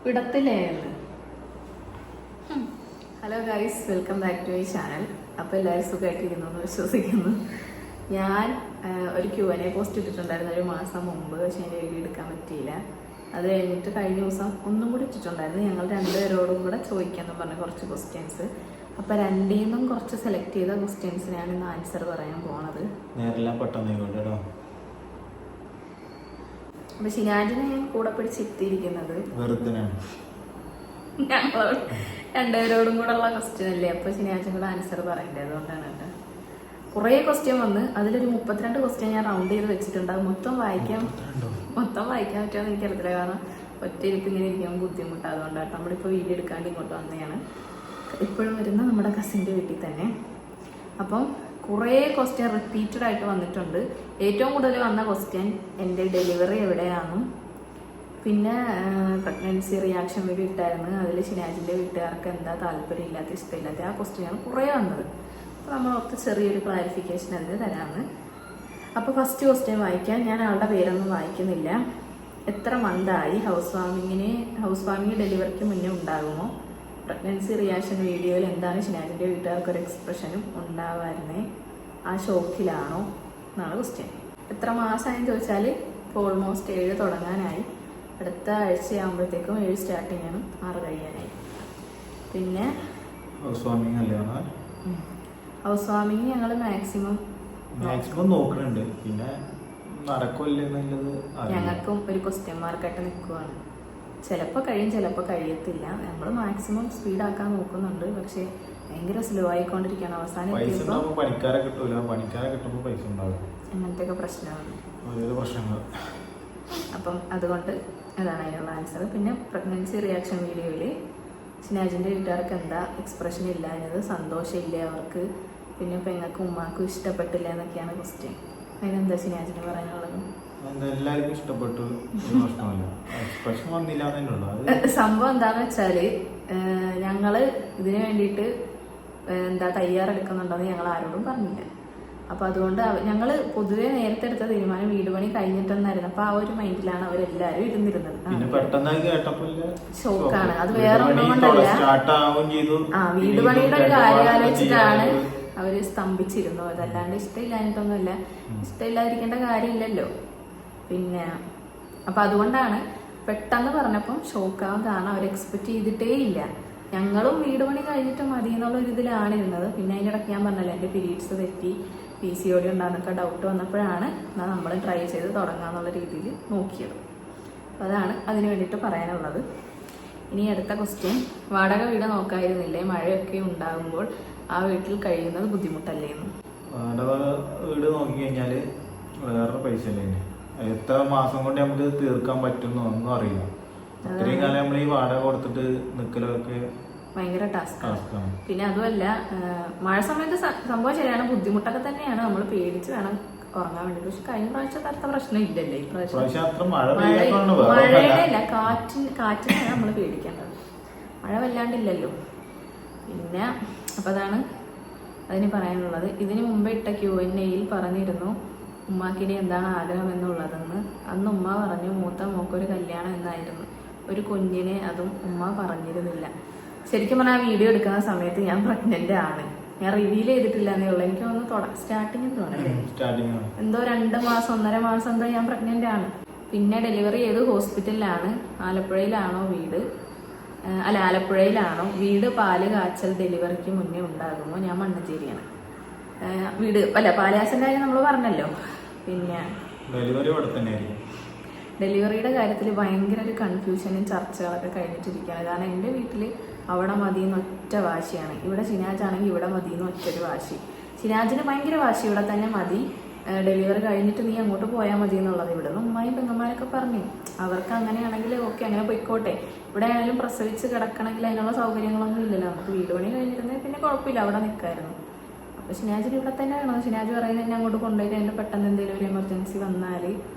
വിടത്തില്ലേ? Hello guys, welcome back to my channel. അപ്പോൾ എല്ലാവരും സുഖമായിട്ടിരിക്കുന്നു എന്ന് വിശ്വസിക്കുന്നു. ഞാൻ ഒരു Q&A പോസ്റ്റ് ഇട്ടിട്ടുണ്ടായിരുന്നു ഒരു മാസം മുമ്പ്. പക്ഷേ എൻ്റെ വീഡിയോ എടുക്കാൻ പറ്റിയില്ല. അത് കഴിഞ്ഞിട്ട് കഴിഞ്ഞ ദിവസം ഒന്നും കൂടി ഇട്ടിട്ടുണ്ടായിരുന്നു. ഞങ്ങൾ രണ്ടുപേരോടും കൂടെ ചോദിക്കാമെന്ന് പറഞ്ഞ കുറച്ച് ക്വസ്റ്റ്യൻസ്. അപ്പോൾ രണ്ടീന്നും കുറച്ച് സെലക്ട് ചെയ്ത ക്വസ്റ്റ്യൻസിനാണ് ഇന്ന് ആൻസർ പറയാൻ പോണത്. അപ്പൊ ഷിനാജിനെ ഞാൻ കൂടെ പിടിച്ചിട്ടിരിക്കുന്നത് ഞങ്ങളോട് രണ്ടുപേരോടും കൂടെ ഉള്ള ക്വസ്റ്റ്യൻ അല്ലേ. അപ്പൊ ഷിനാജിനും കൂടെ ആൻസർ പറയണ്ടേ, അതുകൊണ്ടാണ് കേട്ടോ. കുറേ ക്വസ്റ്റ്യൻ വന്ന് അതിലൊരു 32 ക്വസ്റ്റ്യൻ ഞാൻ റൗണ്ട് ചെയ്ത് വെച്ചിട്ടുണ്ട്. അത് മൊത്തം വായിക്കാൻ പറ്റുമോ എന്ന് എനിക്കറിയത്തില്ല. കാരണം ഒറ്റയിരിപ്പ് ഇങ്ങനെ ഇരിക്കാൻ ബുദ്ധിമുട്ടാണ്. അതുകൊണ്ടാണ് നമ്മളിപ്പോൾ വീഡിയോ എടുക്കാണ്ട് ഇങ്ങോട്ട് വന്നതാണ്. ഇപ്പോഴും വരുന്ന നമ്മുടെ കസിൻ്റെ വീട്ടിൽ തന്നെ. അപ്പം കുറേ ക്വസ്റ്റ്യൻ റിപ്പീറ്റഡ് ആയിട്ട് വന്നിട്ടുണ്ട്. ഏറ്റവും കൂടുതൽ വന്ന ക്വസ്റ്റ്യൻ എൻ്റെ ഡെലിവറി എവിടെയാണെന്നും പിന്നെ പ്രഗ്നൻസി റിയാക്ഷൻ വീഡിയോ ഇട്ടായിരുന്നു. അതിൽ ഷിനാജിൻ്റെ വീട്ടുകാർക്ക് എന്താ താല്പര്യമില്ലാത്ത ഇഷ്ടമില്ലാത്ത ആ ക്വസ്റ്റ്യനാണ് കുറേ വന്നത്. അപ്പോൾ നമ്മളൊക്കെ ചെറിയൊരു ക്ലാരിഫിക്കേഷൻ അതിന് തരാമെന്ന്. അപ്പോൾ ഫസ്റ്റ് ക്വസ്റ്റ്യൻ വായിക്കാൻ. ഞാൻ ആളുടെ പേരൊന്നും വായിക്കുന്നില്ല. എത്ര മന്തായി? ഹൗസ് വാമിങ് ഡെലിവറിക്ക് മുന്നേ ഉണ്ടാകുമോ? പ്രഗ്നൻസി റിയാക്ഷൻ വീഡിയോയിൽ എന്താണ് ഷിനാജിൻ്റെ വീട്ടുകാർക്ക് ഒരു എക്സ്പ്രഷനും ഉണ്ടാവായിരുന്നേ? ആ ഷോക്കിലാണോ എന്നാണ് ക്വസ്റ്റ്യൻ. എത്ര മാസമായെന്ന് ചോദിച്ചാൽ ഇപ്പോൾ ഓൾമോസ്റ്റ് 7 തുടങ്ങാനായി. അടുത്ത ആഴ്ചയാകുമ്പോഴത്തേക്കും 7 സ്റ്റാർട്ടിങ് ആണ്, 6 കഴിയാനായി. പിന്നെ ഹൗസ് വാമിങ് ഞങ്ങൾ മാക്സിമം നോക്കുന്നുണ്ട്. പിന്നെ ഞങ്ങൾക്കും ഒരു ക്വസ്റ്റ്യൻ മാർക്കായിട്ട് നിൽക്കുവാണ്. ചിലപ്പോൾ കഴിയും, ചിലപ്പോൾ കഴിയത്തില്ല. നമ്മൾ മാക്സിമം സ്പീഡാക്കാൻ നോക്കുന്നുണ്ട്. പക്ഷേ ഭയങ്കര സ്ലോ ആയിക്കൊണ്ടിരിക്കുകയാണ്. അവസാനം അങ്ങനത്തെയൊക്കെ പ്രശ്നമാണ്. അപ്പം അതുകൊണ്ട് അതാണ് അതിനുള്ള ആൻസർ. പിന്നെ പ്രഗ്നൻസി റിയാക്ഷൻ വീഡിയോയിൽ ഷിനാജിൻ്റെ വീട്ടുകാർക്ക് എന്താ എക്സ്പ്രഷൻ ഇല്ലാഞ്ഞത്? സന്തോഷമില്ല അവർക്ക്, പിന്നെ പെങ്ങൾക്കും ഉമ്മാക്കും ഇഷ്ടപ്പെട്ടില്ല എന്നൊക്കെയാണ് ക്വസ്റ്റ്യൻ. അതിനെന്താ ഷിനാജിന് പറയാനുള്ളത്? എല്ലാവർക്കും ഇഷ്ടപ്പെട്ടു. സംഭവം എന്താന്ന് വെച്ചാല് ഞങ്ങള് ഇതിനു വേണ്ടിയിട്ട് തയ്യാറെടുക്കുന്നുണ്ടെന്ന് ഞങ്ങൾ ആരോടും പറഞ്ഞില്ല. അപ്പൊ അതുകൊണ്ട് ഞങ്ങള് പൊതുവെ നേരത്തെ എടുത്ത തീരുമാനം വീട് പണി കഴിഞ്ഞിട്ടെന്നായിരുന്നു. അപ്പൊ ആ ഒരു മൈൻഡിലാണ് അവരെല്ലാരും ഇരുന്നിരുന്നത്. ഷോക്കാണ്. അത് വേറെ ഒന്നും കൊണ്ടല്ല, വീട് പണിയുടെ ഒരു കാര്യം ആലോചിച്ചിട്ടാണ് അവര് സ്തംഭിച്ചിരുന്നു. അതല്ലാണ്ട് ഇഷ്ടമില്ലാഞ്ഞിട്ടൊന്നുമല്ല. ഇഷ്ടമില്ലാതിരിക്കേണ്ട കാര്യമില്ലല്ലോ. പിന്നെ അപ്പൊ അതുകൊണ്ടാണ് പെട്ടെന്ന് പറഞ്ഞപ്പം ഷോക്കാവും. കാരണം അവർ എക്സ്പെക്ട് ചെയ്തിട്ടേ ഇല്ല. ഞങ്ങളും വീട് പണി കഴിഞ്ഞിട്ട് മതി എന്നുള്ള ഒരു ഇതിലാണ് ഇരുന്നത്. പിന്നെ അതിൻ്റെ ഇടയ്ക്ക് ഞാൻ പറഞ്ഞല്ലോ എൻ്റെ പീരീഡ്സ് തെറ്റി, PCOD ഉണ്ടാകുന്നൊക്കെ ഡൗട്ട് വന്നപ്പോഴാണ് നമ്മൾ ട്രൈ ചെയ്ത് തുടങ്ങാന്നുള്ള രീതിയിൽ നോക്കിയത്. അപ്പോൾ അതാണ് അതിന് വേണ്ടിയിട്ട് പറയാനുള്ളത്. ഇനി അടുത്ത ക്വസ്റ്റ്യൻ. വാടക വീട് നോക്കായിരുന്നില്ലേ? മഴയൊക്കെ ഉണ്ടാകുമ്പോൾ ആ വീട്ടിൽ കഴിയുന്നത് ബുദ്ധിമുട്ടല്ലേ എന്ന്. വാടക വീട് നോക്കി കഴിഞ്ഞാൽ വേറെ പൈസ അല്ലേ? എത്ര മാസം കൊണ്ട് നമുക്ക് തീർക്കാൻ പറ്റുന്ന ഒന്നും അറിയില്ല. അത്രയും കാലം നമ്മൾ ഈ വാടക കൊടുത്തിട്ട് നിൽക്കലൊക്കെ ഭയങ്കര ടാസ്ക്കാണ്. പിന്നെ അതുമല്ല, മഴ സമയത്ത് സംഭവം ശരിയാണ്, ബുദ്ധിമുട്ടൊക്കെ തന്നെയാണ്. നമ്മൾ പേടിച്ച് വേണം ഉറങ്ങാൻ വേണ്ടി. പക്ഷെ കഴിഞ്ഞ പ്രാവശ്യത്തെ അത്ര പ്രശ്നം ഇല്ലല്ലേ? ഈ പ്രാവശ്യം മഴയുടെ അല്ല, കാറ്റിനാണ് നമ്മൾ പേടിക്കേണ്ടത്. മഴ വല്ലാണ്ടില്ലല്ലോ. പിന്നെ അപ്പം അതാണ് അതിന് പറയാനുള്ളത്. ഇതിന് മുമ്പ് ഇട്ട Q&Aയിൽ പറഞ്ഞിരുന്നു ഉമ്മാക്കിനി എന്താണ് ആഗ്രഹം എന്നുള്ളതെന്ന്. അന്ന് ഉമ്മ പറഞ്ഞു മൂത്ത മോക്കൊരു കല്യാണം എന്നായിരുന്നു. ഒരു കുഞ്ഞിനെ അതും ഉമ്മ പറഞ്ഞിരുന്നില്ല. ശരിക്കും പറഞ്ഞാൽ ആ വീഡിയോ എടുക്കുന്ന സമയത്ത് ഞാൻ പ്രഗ്നന്റ് ആണ്. ഞാൻ റിവീൽ ചെയ്തിട്ടില്ല എന്നേ ഉള്ളൂ. എനിക്ക് തോന്നുന്നു സ്റ്റാർട്ടിങ് എന്തോ 2 മാസം 1.5 മാസം എന്തോ ഞാൻ പ്രഗ്നന്റ് ആണ്. പിന്നെ ഡെലിവറി ചെയ്ത് ഹോസ്പിറ്റലിലാണ്. ആലപ്പുഴയിലാണോ വീട്? അല്ല, ആലപ്പുഴയിലാണോ വീട്? പാല് കാച്ചൽ ഡെലിവറിക്ക് മുന്നേ ഉണ്ടാകുമോ? ഞാൻ മണ്ണഞ്ചേരിയാണ് വീട്. അല്ല, പാലാസിന്റെ കാര്യം നമ്മൾ പറഞ്ഞല്ലോ. പിന്നെ ഡെലിവറിയുടെ കാര്യത്തിൽ ഭയങ്കര ഒരു കൺഫ്യൂഷനും ചർച്ചകളൊക്കെ കഴിഞ്ഞിട്ടിരിക്കുകയാണ്. കാരണം എൻ്റെ വീട്ടിൽ അവിടെ മതിയെന്ന് ഒറ്റ വാശിയാണ്. ഇവിടെ ഷിനാജാണെങ്കിൽ ഇവിടെ മതിയെന്ന് ഒറ്റൊരു വാശി. ഷിനാജിന് ഭയങ്കര വാശി, ഇവിടെ തന്നെ മതി, ഡെലിവറി കഴിഞ്ഞിട്ട് നീ അങ്ങോട്ട് പോയാൽ മതി എന്നുള്ളത്. ഇവിടെ നിന്ന് ഉമ്മയും പെങ്ങന്മാരൊക്കെ പറഞ്ഞു അവർക്ക് അങ്ങനെയാണെങ്കിൽ ഓക്കെ, അങ്ങനെ പോയിക്കോട്ടെ. ഇവിടെ ആണെങ്കിലും പ്രസവിച്ച് കിടക്കണമെങ്കിൽ അതിനുള്ള സൗകര്യങ്ങളൊന്നും ഇല്ലല്ലോ. നമുക്ക് വീട് പണി കഴിഞ്ഞിരുന്നെങ്കിൽ പിന്നെ കുഴപ്പമില്ല, അവിടെ നിൽക്കായിരുന്നു. അപ്പോൾ ഷിനാജിന് ഇവിടെ തന്നെ വേണം. ഷിനാജ് പറയുന്നത് എന്നെ അങ്ങോട്ട് കൊണ്ടുപോയിട്ട് അതിൻ്റെ പെട്ടെന്ന് എന്തെങ്കിലും ഒരു എമർജൻസി വന്നാൽ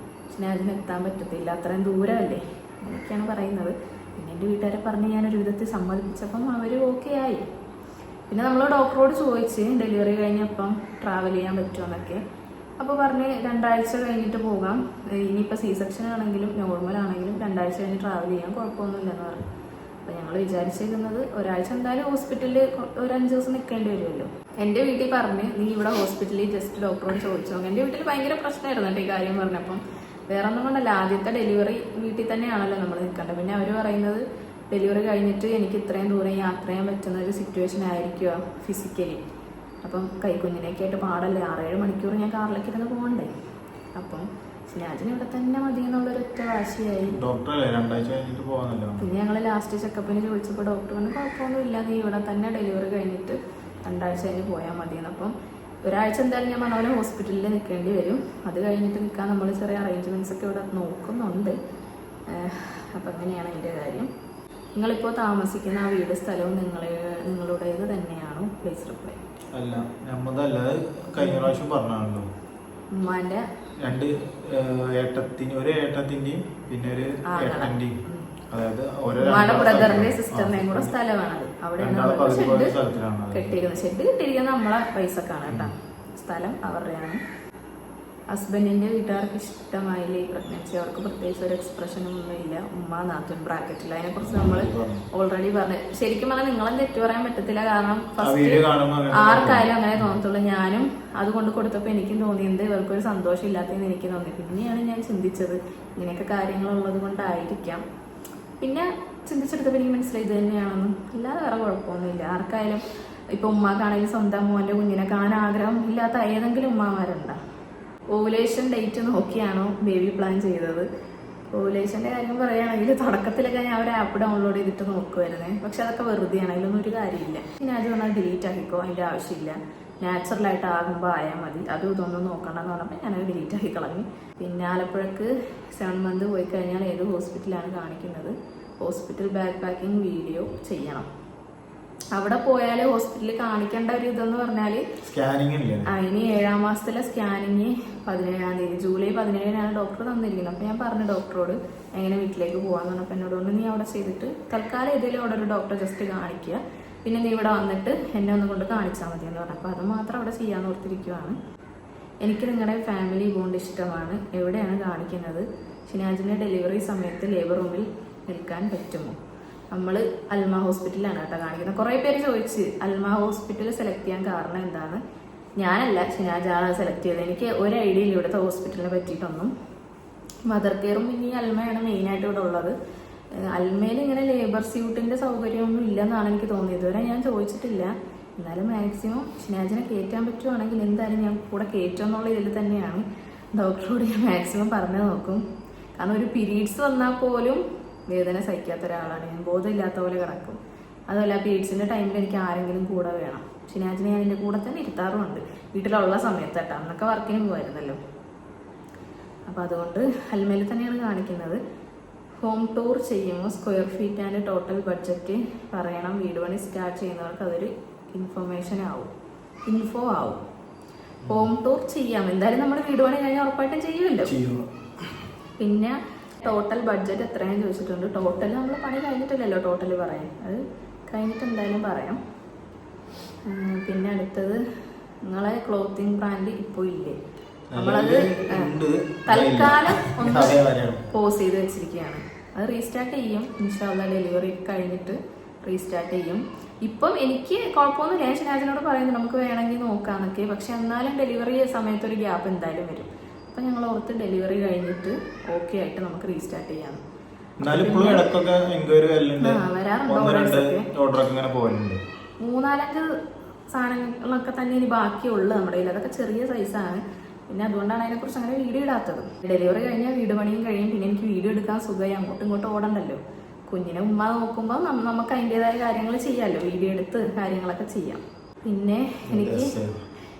ഷിനാജിന് എത്താൻ പറ്റത്തില്ല, അത്രയും ദൂരമല്ലേ, അങ്ങനെയൊക്കെയാണ് പറയുന്നത്. പിന്നെ എൻ്റെ വീട്ടുകാരെ പറഞ്ഞ് ഞാനൊരു വിധത്തിൽ സമ്മതിപ്പിച്ചപ്പം അവർ ഓക്കെ ആയി. പിന്നെ നമ്മൾ ഡോക്ടറോട് ചോദിച്ച് ഡെലിവറി കഴിഞ്ഞപ്പം ട്രാവൽ ചെയ്യാൻ പറ്റുമോ എന്നൊക്കെ. അപ്പോൾ പറഞ്ഞ് 2 ആഴ്ച കഴിഞ്ഞിട്ട് പോകാം. ഇനിയിപ്പോൾ C സെക്ഷൻ ആണെങ്കിലും നോർമൽ ആണെങ്കിലും 2 ഒരാഴ്ച കഴിഞ്ഞ് ട്രാവൽ ചെയ്യാൻ കുഴപ്പമൊന്നുമില്ലെന്ന് പറഞ്ഞു. അപ്പോൾ ഞങ്ങൾ വിചാരിച്ചിരിക്കുന്നത് ഒരാഴ്ച എന്തായാലും ഹോസ്പിറ്റലിൽ ഒരു 5 ദിവസം നിൽക്കേണ്ടി വരുമല്ലോ. എൻ്റെ വീട്ടിൽ പറഞ്ഞ് നീ ഇവിടെ ഹോസ്പിറ്റലിൽ ജസ്റ്റ് ഡോക്ടറോട് ചോദിച്ചു നോക്കാം. എൻ്റെ വീട്ടിൽ ഭയങ്കര പ്രശ്നമായിരുന്നു കേട്ടോ ഈ കാര്യം പറഞ്ഞപ്പം. വേറെ ഒന്നും കൊണ്ടല്ല, ആദ്യത്തെ ഡെലിവറി വീട്ടിൽ തന്നെയാണല്ലോ നമ്മൾ നിൽക്കേണ്ടത്. പിന്നെ അവർ പറയുന്നത് ഡെലിവറി കഴിഞ്ഞിട്ട് എനിക്ക് ഇത്രയും ദൂരം യാത്ര ചെയ്യാൻ പറ്റുന്ന ഒരു സിറ്റുവേഷൻ ആയിരിക്കുക ഫിസിക്കലി. അപ്പം കൈക്കുഞ്ഞിനൊക്കെ ആയിട്ട് പാടല്ലേ, 6-7 മണിക്കൂർ ഞാൻ കാറിലേക്ക് ഇരുന്ന് പോകണ്ടേ. അപ്പം ഷിനാജിന് ഇവിടെ തന്നെ മതി എന്നുള്ളൊരൊറ്റ വാശിയായി. പിന്നെ ഞങ്ങൾ ലാസ്റ്റ് ചെക്കപ്പിന് ചോദിച്ചപ്പോൾ ഡോക്ടർ പറഞ്ഞു കുഴപ്പമൊന്നുമില്ല, നീ ഇവിടെ തന്നെ ഡെലിവറി കഴിഞ്ഞിട്ട് 2 ആഴ്ച കഴിഞ്ഞ് പോയാൽ മതിയെന്ന്. അപ്പം ഒരാഴ്ച എന്തായാലും ഞാൻ പറഞ്ഞ പോലെ ഹോസ്പിറ്റലിൽ നിൽക്കേണ്ടി വരും. അത് കഴിഞ്ഞിട്ട് നിൽക്കാൻ നമ്മൾ ചെറിയ അറേഞ്ച്മെൻറ്റ്സ് ഒക്കെ ഇവിടെ നോക്കുന്നുണ്ട്. അപ്പം അങ്ങനെയാണ് എൻ്റെ കാര്യം. നിങ്ങളിപ്പോൾ താമസിക്കുന്ന ആ വീട് സ്ഥലവും നിങ്ങളുടേത് തന്നെയാണോ? Please reply. അല്ല, നമ്മതല്ല. കഴിഞ്ഞ പ്രാവശ്യം പറഞ്ഞാണല്ലോ ഉമ്മാന്റെ 2 ഏട്ടത്തിൻ്റെയും പിന്നെ ഒരു ഏട്ടൻ്റെയും, അതായത് ബ്രദറിന്റെ സിസ്റ്ററിന്റെയും കൂടെ സ്ഥലമാണത്. അവിടെയാണ് കെട്ടിയിരിക്കുന്നത്. ഷെഡ് കെട്ടിയിരിക്കുന്നത് നമ്മളെ പൈസക്കാണ് കേട്ടോ. സ്ഥലം അവരുടെയാണ്. ഹസ്ബൻഡിന്റെ വീട്ടുകാർക്ക് ഇഷ്ടമായില്ലേ ഈ പ്രഗ്നൻസി. അവർക്ക് പ്രത്യേകിച്ച് ഒരു എക്സ്പ്രഷനും ഒന്നുമില്ല. ഉമ്മ നാത്തൂൻ ബ്രാക്കറ്റിൽ. അതിനെക്കുറിച്ച് നമ്മൾ ഓൾറെഡി പറഞ്ഞു. ശരിക്കും പറഞ്ഞാൽ നിങ്ങളെ തെറ്റു പറയാൻ പറ്റത്തില്ല. കാരണം ഫസ്റ്റ് ആർക്കായാലും അങ്ങനെ തോന്നത്തുള്ളൂ. ഞാനും അതുകൊണ്ട് കൊടുത്തപ്പോൾ എനിക്കും തോന്നിയത് ഇവർക്കൊരു സന്തോഷം ഇല്ലാത്തതെന്ന് എനിക്ക് തോന്നി. പിന്നെയാണ് ഞാൻ ചിന്തിച്ചത് ഇങ്ങനെയൊക്കെ കാര്യങ്ങളുള്ളത് കൊണ്ടായിരിക്കാം. പിന്നെ ചിന്തിച്ചെടുത്തപ്പോൾ എനിക്ക് മനസ്സിലായി ഇത് തന്നെയാണെന്നും. അല്ലാതെ വേറെ കുഴപ്പമൊന്നുമില്ല. ആർക്കായാലും ഇപ്പൊ ഉമ്മാക്കാണെങ്കിലും സ്വന്തം മോന്റെ കുഞ്ഞിനെ കാണാൻ ആഗ്രഹം ഇല്ലാത്ത ഏതെങ്കിലും ഉമ്മമാരുണ്ടോ? ഓവുലേഷൻ ഡേറ്റ് നോക്കിയാണോ ബേബി പ്ലാൻ ചെയ്തത്? ഓവുലേഷൻ്റെ കാര്യം പറയുകയാണെങ്കിൽ തുടക്കത്തിലൊക്കെ ഞാൻ ഒരു ആപ്പ് ഡൗൺലോഡ് ചെയ്തിട്ട് നോക്കുമായിരുന്നേ. പക്ഷെ അതൊക്കെ വെറുതെയാണ്, അതിലൊന്നും ഒരു കാര്യമില്ല. പിന്നെ അത് പറഞ്ഞാൽ ഡിലീറ്റ് ആക്കിക്കോ, അതിൻ്റെ ആവശ്യമില്ല, നാച്ചുറലായിട്ട് ആകുമ്പോൾ ആയാൽ മതി, അതും ഇതൊന്നും നോക്കണ്ടെന്ന് പറഞ്ഞപ്പോൾ ഞാനത് ഡിലീറ്റ് ആക്കി കളഞ്ഞു. പിന്നെ ആലപ്പുഴക്ക് 7 മന്ത് പോയി കഴിഞ്ഞാൽ ഏത് ഹോസ്പിറ്റലാണ് കാണിക്കുന്നത്, ഹോസ്പിറ്റൽ ബാക്ക് പാക്കിംഗ് വീഡിയോ ചെയ്യണം. അവിടെ പോയാൽ ഹോസ്പിറ്റലിൽ കാണിക്കേണ്ട ഒരു ഇതെന്ന് പറഞ്ഞാൽ ഇനി 7-ാം മാസത്തിലെ സ്കാനിങ് 17-ാം തീയതി ജൂലൈ 17-നാണ് ഡോക്ടർ തന്നിരിക്കുന്നത്. അപ്പോൾ ഞാൻ പറഞ്ഞു ഡോക്ടറോട് എങ്ങനെ വീട്ടിലേക്ക് പോകാമെന്ന് പറഞ്ഞപ്പോൾ എന്നോട് കൊണ്ട് നീ അവിടെ ചെയ്തിട്ട് തൽക്കാലം ഏതെങ്കിലും അവിടെ ഒരു ഡോക്ടറെ ജസ്റ്റ് കാണിക്കുക, പിന്നെ നീ ഇവിടെ വന്നിട്ട് എന്നെ ഒന്ന് കൊണ്ട് കാണിച്ചാൽ മതി എന്ന് പറഞ്ഞു. അപ്പോൾ അത് മാത്രം അവിടെ ചെയ്യാന്ന് ഓർത്തിരിക്കുവാണ്. എനിക്ക് നിങ്ങളുടെ ഫാമിലി ബോണ്ട് ഇഷ്ടമാണ്. എവിടെയാണ് കാണിക്കുന്നത്? ഷിനാജിൻ്റെ ഡെലിവറി സമയത്ത് ലേബർ റൂമിൽ നിൽക്കാൻ പറ്റുമോ? നമ്മൾ അൽമ ഹോസ്പിറ്റലിലാണ് കേട്ടോ കാണിക്കുന്നത്. കുറേ പേര് ചോദിച്ച് അൽമ ഹോസ്പിറ്റൽ സെലക്ട് ചെയ്യാൻ കാരണം എന്താണ്. ഞാനല്ല, ഷിനാജാണ് സെലക്ട് ചെയ്തത്. എനിക്ക് ഒരു ഐഡിയ ഇല്ല ഇവിടുത്തെ ഹോസ്പിറ്റലിനെ പറ്റിയിട്ടൊന്നും. മദർ കെയറും പിന്നെ അൽമയാണ് മെയിനായിട്ട് ഇവിടെ ഉള്ളത്. അൽമയിൽ ഇങ്ങനെ ലേബർ സ്യൂട്ടിൻ്റെ സൗകര്യമൊന്നും ഇല്ലെന്നാണ് എനിക്ക് തോന്നിയത്. ഇതുവരെ ഞാൻ ചോദിച്ചിട്ടില്ല. എന്നാലും മാക്സിമം ഷിനാജിനെ കയറ്റാൻ പറ്റുവാണെങ്കിൽ എന്തായാലും ഞാൻ കൂടെ കയറ്റും എന്നുള്ള ഇതിൽ തന്നെയാണ് ഡോക്ടറോട് ഞാൻ മാക്സിമം പറഞ്ഞു നോക്കും. കാരണം ഒരു പീരീഡ്സ് വന്നാൽ പോലും വേദന സഹിക്കാത്ത ഒരാളാണ് ഞാൻ. ബോധമില്ലാത്ത പോലെ കിടക്കും. അതുമല്ല പീരീഡ്സിൻ്റെ ടൈമിൽ എനിക്ക് ആരെങ്കിലും കൂടെ വേണം. ഷിനാജിനെ ഞാൻ എൻ്റെ കൂടെ തന്നെ ഇരുത്താറുമുണ്ട് വീട്ടിലുള്ള സമയത്ത് കേട്ടോ. അന്നൊക്കെ വർക്കിന് പോകുമായിരുന്നല്ലോ. അപ്പോൾ അതുകൊണ്ട് അൽമയിൽ തന്നെയാണ് കാണിക്കുന്നത്. ഹോം ടൂർ ചെയ്യുമ്പോൾ square feet and total budget പറയണം. വീട് പണി സ്റ്റാർട്ട് ചെയ്യുന്നവർക്ക് അതൊരു ഇൻഫോ ആവും. ഹോം ടൂർ ചെയ്യാം. എന്തായാലും നമ്മൾ വീട് പണി കഴിഞ്ഞാൽ ഉറപ്പായിട്ടും ചെയ്യുമല്ലോ. പിന്നെ ടോട്ടൽ ബഡ്ജറ്റ് എത്രയാണെന്ന് ചോദിച്ചിട്ടുണ്ട്. ടോട്ടൽ നമ്മൾ പണി കഴിഞ്ഞിട്ടില്ലല്ലോ ടോട്ടൽ പറയാൻ, അത് കഴിഞ്ഞിട്ട് എന്തായാലും പറയാം. പിന്നെ അടുത്തത് നിങ്ങളെ ക്ലോത്തിങ് ബ്രാൻഡ് ഇപ്പോൾ ഇല്ലേ? നമ്മളത് തൽക്കാലം ഒന്ന് പോസ് ചെയ്ത് വെച്ചിരിക്കുകയാണ്. അത് റീസ്റ്റാർട്ട് ചെയ്യും ഇൻഷാല്ലാ. ഡെലിവറി കഴിഞ്ഞിട്ട് റീസ്റ്റാർട്ട് ചെയ്യും. ഇപ്പം എനിക്ക് കുഴപ്പമൊന്നുമില്ല. ഞാൻ ഷിനാജിനോട് പറയുന്നത് നമുക്ക് വേണമെങ്കിൽ നോക്കാന്നൊക്കെ. പക്ഷെ എന്നാലും ഡെലിവറി സമയത്ത് ഒരു ഗ്യാപ്പ് എന്തായാലും വരും. അപ്പം ഞങ്ങൾ ഓർത്ത് ഡെലിവറി കഴിഞ്ഞിട്ട് ഓക്കെ ആയിട്ട് നമുക്ക് റീസ്റ്റാർട്ട് ചെയ്യാം. വരാറുണ്ട്. 3-4 സാധനങ്ങളൊക്കെ തന്നെ ഇനി ബാക്കിയുള്ളു നമ്മുടെ കയ്യിൽ. അതൊക്കെ ചെറിയ സൈസാണ്. പിന്നെ അതുകൊണ്ടാണ് അതിനെക്കുറിച്ച് അങ്ങനെ വീഡിയോ ഇടാത്തത്. ഡെലിവറി കഴിഞ്ഞാൽ വീട് പണിയും കഴിയും. പിന്നെ എനിക്ക് വീഡിയോ എടുക്കാൻ സുഖമായി, അങ്ങോട്ടും ഇങ്ങോട്ടും ഓടണ്ടല്ലോ. കുഞ്ഞിനെ ഉമ്മ നോക്കുമ്പോൾ നമുക്ക് അതിൻ്റെതായ കാര്യങ്ങൾ ചെയ്യാമല്ലോ, വീഡിയോ എടുത്ത് കാര്യങ്ങളൊക്കെ ചെയ്യാം. പിന്നെ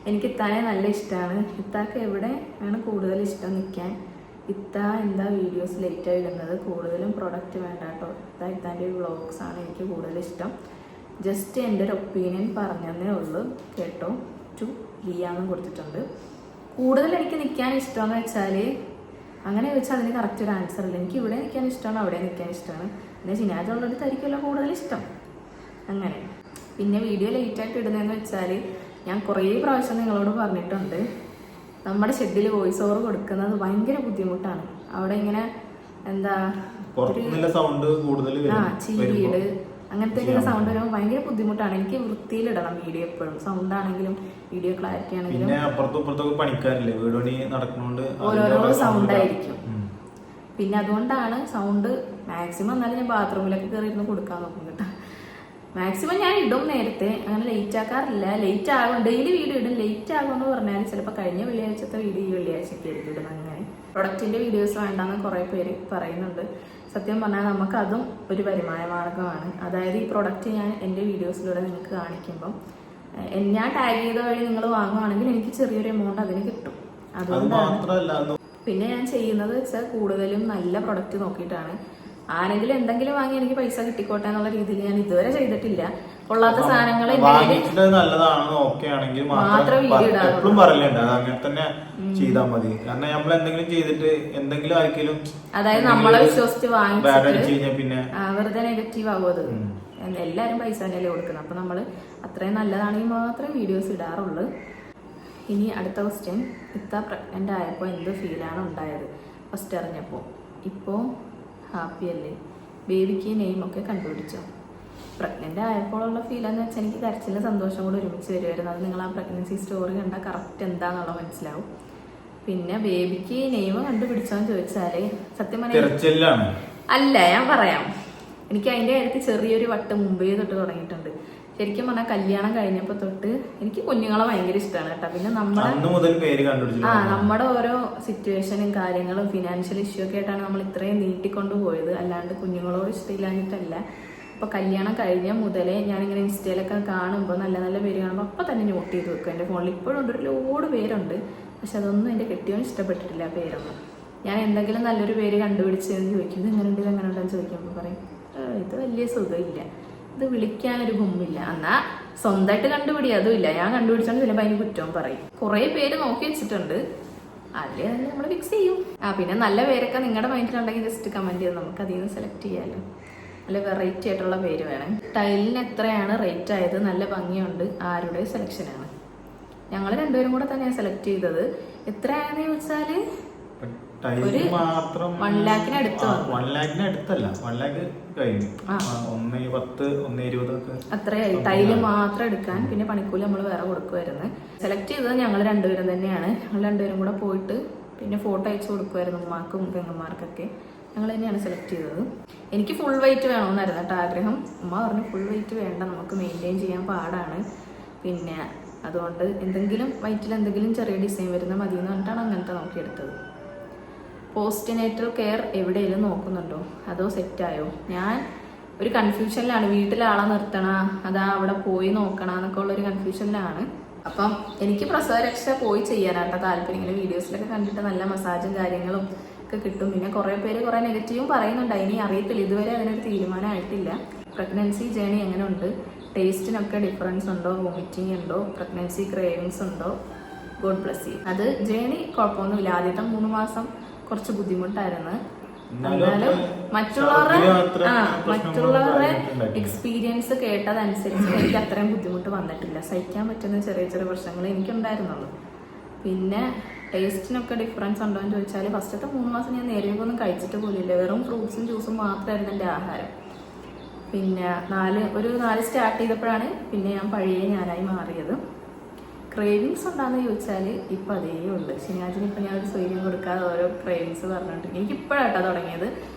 എനിക്ക് ഇത്താനെ നല്ല ഇഷ്ടമാണ്. ഇത്താക്ക് എവിടെ ആണ് കൂടുതൽ ഇഷ്ടം നിൽക്കാൻ? ഇത്ത എന്താ വീഡിയോസ് ലേറ്റായി ഇടുന്നത്? കൂടുതലും പ്രൊഡക്റ്റ് വേണ്ട കേട്ടോ. ഇത്താൻ്റെ വ്ളോഗ്സാണ് എനിക്ക് കൂടുതൽ ഇഷ്ടം. ജസ്റ്റ് എൻ്റെ ഒരു ഒപ്പീനിയൻ പറഞ്ഞതേ ഉള്ളൂ കേട്ടോ. ടു ലിയാന്നും കൊടുത്തിട്ടുണ്ട്. കൂടുതൽ എനിക്ക് നിൽക്കാൻ ഇഷ്ടമെന്ന് വെച്ചാൽ അങ്ങനെ ചോദിച്ചാൽ അതിന് കറക്റ്റ് ഒരു ആൻസർ ഇല്ല. എനിക്ക് ഇവിടെ നിൽക്കാൻ ഇഷ്ടമാണ്, അവിടെ നിൽക്കാൻ ഇഷ്ടമാണ്. പിന്നെ ഷിനാജുള്ളടുത്തായിരിക്കുമല്ലോ കൂടുതൽ ഇഷ്ടം. അങ്ങനെ പിന്നെ വീഡിയോ ലേറ്റായിട്ട് ഇടുന്നതെന്ന് വെച്ചാൽ ഞാൻ കുറേ പ്രാവശ്യം നിങ്ങളോട് പറഞ്ഞിട്ടുണ്ട്, നമ്മുടെ ഷെഡിൽ വോയിസ് ഓവർ കൊടുക്കുന്നത് ഭയങ്കര ബുദ്ധിമുട്ടാണ്. അവിടെ ഇങ്ങനെ എന്താ പുറത്തുനിന്നുള്ള സൗണ്ട് കൂടുതൽ ചീവീട് അങ്ങനത്തെ സൗണ്ട് വരുമ്പോൾ ഭയങ്കര ബുദ്ധിമുട്ടാണ്. എനിക്ക് വൃത്തിയിലിടണം വീഡിയോ എപ്പോഴും, സൗണ്ട് ആണെങ്കിലും വീഡിയോ ക്ലാരിറ്റി ആണെങ്കിലും. പിന്നെ അപ്പുറത്തും ഇപ്പുറത്തൊക്കെ പണിക്കാരില്ലേ, വീട് പണി നടക്കുന്നോണ്ട് ഓരോരോ സൗണ്ട് ആയിരിക്കും. പിന്നെ അതുകൊണ്ടാണ് സൗണ്ട് മാക്സിമം എന്നാലും ഞാൻ ബാത്റൂമിലൊക്കെ കയറി ഇരുന്ന് കൊടുക്കാൻ നോക്കും കേട്ടോ. മാക്സിമം ഞാൻ ഇടും നേരത്തെ, അങ്ങനെ ലേറ്റ് ആക്കാറില്ല. ലേറ്റ് ആകും, ഡെയിലി വീഡിയോ ഇടും. ലേറ്റ് ആകുമെന്ന് പറഞ്ഞാൽ ചിലപ്പോൾ കഴിഞ്ഞ വെള്ളിയാഴ്ചത്തെ വീഡിയോ ഈ വെള്ളിയാഴ്ചയ്ക്ക് ആയിരിക്കും ഇടുന്നത്. അങ്ങനെ പ്രൊഡക്റ്റിന്റെ വീഡിയോസ് വേണ്ടാന്ന് കുറേ പേര് പറയുന്നുണ്ട്. സത്യം പറഞ്ഞാൽ നമുക്കതും ഒരു വരുമാന മാർഗമാണ്. അതായത് ഈ പ്രൊഡക്റ്റ് ഞാൻ എൻ്റെ വീഡിയോസിലൂടെ നിങ്ങൾക്ക് കാണിക്കുമ്പം ഞാൻ ടാഗ് ചെയ്ത വഴി നിങ്ങൾ വാങ്ങുവാണെങ്കിൽ എനിക്ക് ചെറിയൊരു എമൗണ്ട് അതിന് കിട്ടും. അതുകൊണ്ടാണ് പിന്നെ ഞാൻ ചെയ്യുന്നത് വെച്ചാൽ കൂടുതലും നല്ല പ്രൊഡക്റ്റ് നോക്കിയിട്ടാണ്. ആരെങ്കിലും എന്തെങ്കിലും വാങ്ങി എനിക്ക് പൈസ കിട്ടിക്കോട്ടെ എന്നുള്ള രീതിയിൽ ഞാൻ ഇതുവരെ ചെയ്തിട്ടില്ല. കൊള്ളാത്ത സാധനങ്ങൾ നല്ലതാണെന്ന് ഓക്കെ ആണെങ്കിൽ മാത്രം വീഡിയോ ഇടാം. എപ്പോഴും പറയലുണ്ട് അത് അങ്ങനെ തന്നെ ചെയ്താൽ മതി. കാരണം നമ്മൾ എന്തെങ്കിലും ചെയ്തിട്ട് എന്തെങ്കിലും ആർക്കെങ്കിലും അതായത് നമ്മളെ വിശ്വസിച്ച് വാങ്ങിച്ചു പിന്നെ വെറുതെ നെഗറ്റീവ് ആവും. അത് എല്ലാരും പൈസ തന്നെയല്ലേ കൊടുക്കുന്നത്. അപ്പൊ നമ്മള് അത്രയും നല്ലതാണെങ്കിൽ മാത്രമേ വീഡിയോസ് ഇടാറുള്ളൂ. ഇനി അടുത്ത ക്വസ്റ്റ്യൻ, ഇത്ത പ്രഗ്നന്റ് ആയപ്പോൾ എന്ത് ഫീലാണ് ഉണ്ടായത് ഫസ്റ്റ് അറിഞ്ഞപ്പോൾ? ഇപ്പോൾ ഹാപ്പി അല്ലേ? ബേബിക്ക് നെയിമൊക്കെ കണ്ടുപിടിച്ചോ? പ്രഗ്നന്റ് ആയപ്പോഴുള്ള ഫീലെന്ന് വെച്ചാൽ എനിക്ക് കരച്ചിലും സന്തോഷം കൂടെ ഒരുമിച്ച് വരുമായിരുന്നു. അത് നിങ്ങൾ ആ പ്രഗ്നൻസി സ്റ്റോറി കണ്ടാൽ കറക്റ്റ് എന്താണെന്നുള്ളത് മനസ്സിലാവും. പിന്നെ ബേബിക്ക് നെയിം കണ്ടുപിടിച്ചോന്ന് ചോദിച്ചാല് സത്യം പറഞ്ഞാൽ അല്ല, ഞാൻ പറയാം. എനിക്ക് അതിൻ്റെ കാര്യത്തിൽ ചെറിയൊരു വട്ട് മുമ്പേ തൊട്ട് തുടങ്ങിയിട്ടുണ്ട്. ശരിക്കും പറഞ്ഞാൽ കല്യാണം കഴിഞ്ഞപ്പോൾ തൊട്ട് എനിക്ക് കുഞ്ഞുങ്ങളെ ഭയങ്കര ഇഷ്ടമാണ് കേട്ടോ. പിന്നെ നമ്മുടെ ഓരോ സിറ്റുവേഷനും കാര്യങ്ങളും ഫിനാൻഷ്യൽ ഇഷ്യൂ ഒക്കെ ആയിട്ടാണ് നമ്മൾ ഇത്രയും നീട്ടിക്കൊണ്ടു പോയത്, അല്ലാണ്ട് കുഞ്ഞുങ്ങളോട് ഇഷ്ടമില്ലാഞ്ഞിട്ടല്ല. അപ്പൊ കല്യാണം കഴിഞ്ഞ മുതലേ ഞാനിങ്ങനെ ഇൻസ്റ്റയിലൊക്കെ കാണുമ്പോൾ നല്ല നല്ല പേര് കാണുമ്പോൾ അപ്പൊ തന്നെ നോട്ട് ചെയ്ത് വെക്കും. എൻ്റെ ഫോണിൽ ഇപ്പോഴും ഉണ്ട്, ഒരു ലോഡ് പേരുണ്ട്. പക്ഷെ അതൊന്നും എൻ്റെ കെട്ടിയോന് ഇഷ്ടപ്പെട്ടിട്ടില്ല പേരൊന്നും. ഞാൻ എന്തെങ്കിലും നല്ലൊരു പേര് കണ്ടുപിടിച്ചതെന്ന് ചോദിക്കും, ഇത് എങ്ങനെ ഉണ്ട് എങ്ങനെ ഉണ്ടെന്ന് ചോദിക്കുമ്പോൾ പറയും ഇത് വലിയ സുഖമില്ല, ഇത് വിളിക്കാനൊരു ഗുമ്മില്ല. എന്നാ സ്വന്തമായിട്ട് കണ്ടുപിടി, അതും ഇല്ല. ഞാൻ കണ്ടുപിടിച്ചോണ്ട് ചിലപ്പോൾ അതിന് കുറ്റവും പറയും. കുറെ പേര് നോക്കി വെച്ചിട്ടുണ്ട്, അതിൽ തന്നെ നമ്മൾ ഫിക്സ് ചെയ്യും. പിന്നെ നല്ല പേരൊക്കെ നിങ്ങളുടെ മൈൻഡിലുണ്ടെങ്കിൽ ജസ്റ്റ് കമന്റ് ചെയ്ത് നമുക്ക് അതിൽ നിന്ന് സെലക്ട് ചെയ്യാമല്ലോ. നല്ല വെറൈറ്റി ആയിട്ടുള്ള പേര് വേണം. ടൈലിന് എത്രയാണ് റേറ്റ് ആയത്? നല്ല ഭംഗിയുണ്ട്. ആരുടെ സെലക്ഷനാണ്? ഞങ്ങൾ രണ്ടുപേരും കൂടെ തന്നെയാണ് സെലക്ട് ചെയ്തത്. എത്രയാണെന്ന് ചോദിച്ചാല് ഒരു 1 lakhന് അടുത്ത്. 1 lakhന് അടുത്തല്ല, 1 lakh കഴിഞ്ഞു. 110, 120 അത്രയായി ടൈല് മാത്രം എടുക്കാൻ. പിന്നെ പണിക്കൂലി നമ്മൾ വേറെ കൊടുക്കുമായിരുന്നു. സെലക്ട് ചെയ്തത് ഞങ്ങൾ രണ്ടുപേരും തന്നെയാണ്. ഞങ്ങൾ രണ്ടുപേരും കൂടെ പോയിട്ട് പിന്നെ ഫോട്ടോ അയച്ചു കൊടുക്കുമായിരുന്നു ഉമ്മാക്കും പെങ്ങന്മാർക്കൊക്കെ. ഞങ്ങൾ തന്നെയാണ് സെലക്ട് ചെയ്തത്. എനിക്ക് ഫുൾ വെയിറ്റ് വേണമെന്നായിരുന്നു കേട്ടോ ആഗ്രഹം. ഉമ്മ പറഞ്ഞു ഫുൾ വെയിറ്റ് വേണ്ട, നമുക്ക് മെയിൻറ്റെയിൻ ചെയ്യാൻ പാടാണ്. പിന്നെ അതുകൊണ്ട് എന്തെങ്കിലും വയറ്റിൽ എന്തെങ്കിലും ചെറിയ ഡിസൈൻ വരുന്ന മതി എന്ന് പറഞ്ഞിട്ടാണ് അങ്ങനത്തെ നോക്കിയെടുത്തത്. പോസ്റ്റ്നേറ്റൽ കെയർ എവിടെയെങ്കിലും നോക്കുന്നുണ്ടോ അതോ സെറ്റായോ? ഞാൻ ഒരു കൺഫ്യൂഷനിലാണ്. വീട്ടിൽ ആളെ നിർത്തണ അതാ അവിടെ പോയി നോക്കണ എന്നൊക്കെ ഉള്ളൊരു കൺഫ്യൂഷനിലാണ്. അപ്പം എനിക്ക് പ്രസവരക്ഷ പോയി ചെയ്യാനാട്ടോ താല്പര്യം. ഇങ്ങനെ വീഡിയോസിലൊക്കെ കണ്ടിട്ട് നല്ല മസാജും കാര്യങ്ങളും ഒക്കെ കിട്ടും. പിന്നെ കുറേ പേര് കുറേ നെഗറ്റീവും പറയുന്നുണ്ട്, ഇനി അറിയത്തില്ല. ഇതുവരെ അതിനൊരു തീരുമാനമായിട്ടില്ല. പ്രഗ്നൻസി ജേണി എങ്ങനെ ഉണ്ട്? ടേസ്റ്റിനൊക്കെ ഡിഫറൻസ് ഉണ്ടോ? വോമിറ്റിംഗ് ഉണ്ടോ? പ്രഗ്നൻസി ക്രേവിങ്സ് ഉണ്ടോ? God bless you. അത് ജേണി കുഴപ്പമൊന്നുമില്ല. ആദ്യത്തെ 3 മാസം കുറച്ച് ബുദ്ധിമുട്ടായിരുന്നു. എന്നാലും മറ്റുള്ളവരുടെ എക്സ്പീരിയൻസ് കേട്ടതനുസരിച്ച് എനിക്ക് അത്രയും ബുദ്ധിമുട്ട് വന്നിട്ടില്ല. സഹിക്കാൻ പറ്റുന്ന ചെറിയ ചെറിയ പ്രശ്നങ്ങൾ എനിക്കുണ്ടായിരുന്നുള്ളൂ. പിന്നെ ടേസ്റ്റിനൊക്കെ ഡിഫറൻസ് ഉണ്ടോ എന്ന് ചോദിച്ചാൽ ഫസ്റ്റത്തെ 3 മാസം ഞാൻ നേരിയൊന്നും കഴിച്ചിട്ട് പോലില്ല. വെറും ഫ്രൂട്ട്സും ജ്യൂസും മാത്രമായിരുന്നു എൻ്റെ ആഹാരം. പിന്നെ 4 സ്റ്റാർട്ട് ചെയ്തപ്പോഴാണ് പിന്നെ ഞാൻ പഴയ ഞാനായി മാറിയത്. ക്രേവിങ്സ് ഉണ്ടാകുന്ന ചോദിച്ചാൽ ഇപ്പം അതേ ഉള്ളു. ശനിയാഴ്ച ഇപ്പം ഞാനൊരു സ്വൈര്യം കൊടുക്കാതെ ഓരോ ക്രേവിങ്സ് പറഞ്ഞിട്ട് എനിക്കിപ്പോഴാട്ടോ തുടങ്ങിയത്.